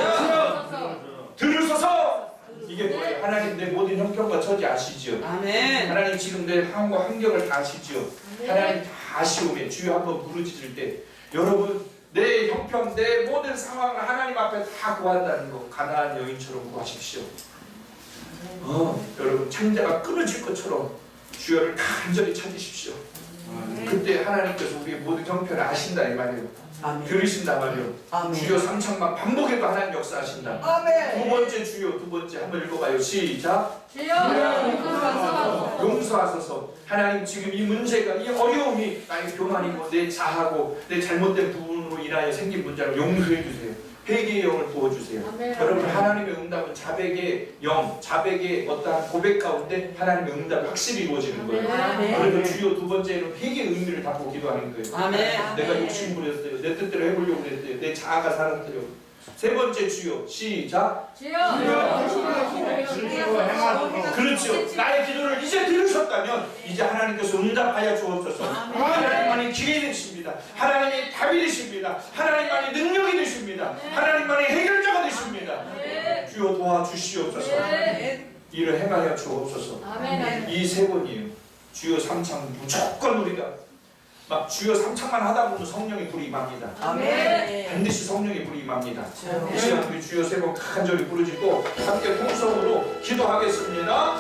들으소서. 이게 뭐예요? 하나님 내 모든 형편과 처지 아시지요? 아멘. 하나님 지금 내 상황과 환경을 다 아시지요? 하나님 다 아시오매 주여 한번 부르짖을 때 여러분 내 형편, 내 모든 상황을 하나님 앞에 다 구한다는 거 가나안 여인처럼 구하십시오. 여러분 창자가 끊어질 것처럼 주여를 간절히 찾으십시오. 그때 하나님께서 우리의 모든 형편을 아신다 이 말이에요.
아멘.
들으신다 말이에요.
아멘.
주여 삼창만 반복해도 하나님 역사하신다.
아멘.
두 번째 주여, 두 번째 한번 읽어봐요. 시작.
주여
용서하소서. 하나님 지금 이 문제가, 이 어려움이 나의 교만이고 내 자하고 내 잘못된 부분으로 인하여 생긴 문제를 용서해 주세요. 회개의 영을 부어주세요.
아멘.
여러분, 하나님의 응답은 자백의 영, 자백의 어떠한 고백 가운데 하나님의 응답이 확실히 이루어지는 거예요.
아멘.
그래서 주여 두 번째는 회개의 의미를 담고 기도하는 거예요.
아멘.
내가 욕심 부렸어요. 내 뜻대로 해보려고 그랬어요. 내 자아가 살았어요. 세 번째 주여, 시작.
주여
그렇죠. 나의 기도를 이제 들으셨다면 이제 하나님께서 응답하여 주옵소서. 하나님만이 기회 되십니다. 하나님이 답이 되십니다. 하나님만이 능력이 되십니다. 하나님만이 해결자가 되십니다. 주여 도와주시옵소서. 이를 행하여 주옵소서.
아멘.
이 세 번이에요. 주여 삼창 무조건 우리가 막 주여 삼창만 하다 보면 성령의 불이 임합니다.
아멘.
반드시 성령의 불이 임합니다.
주여.
이 시간 우리 주여 세 번 간절히 부르짖고 함께 통성으로 기도하겠습니다.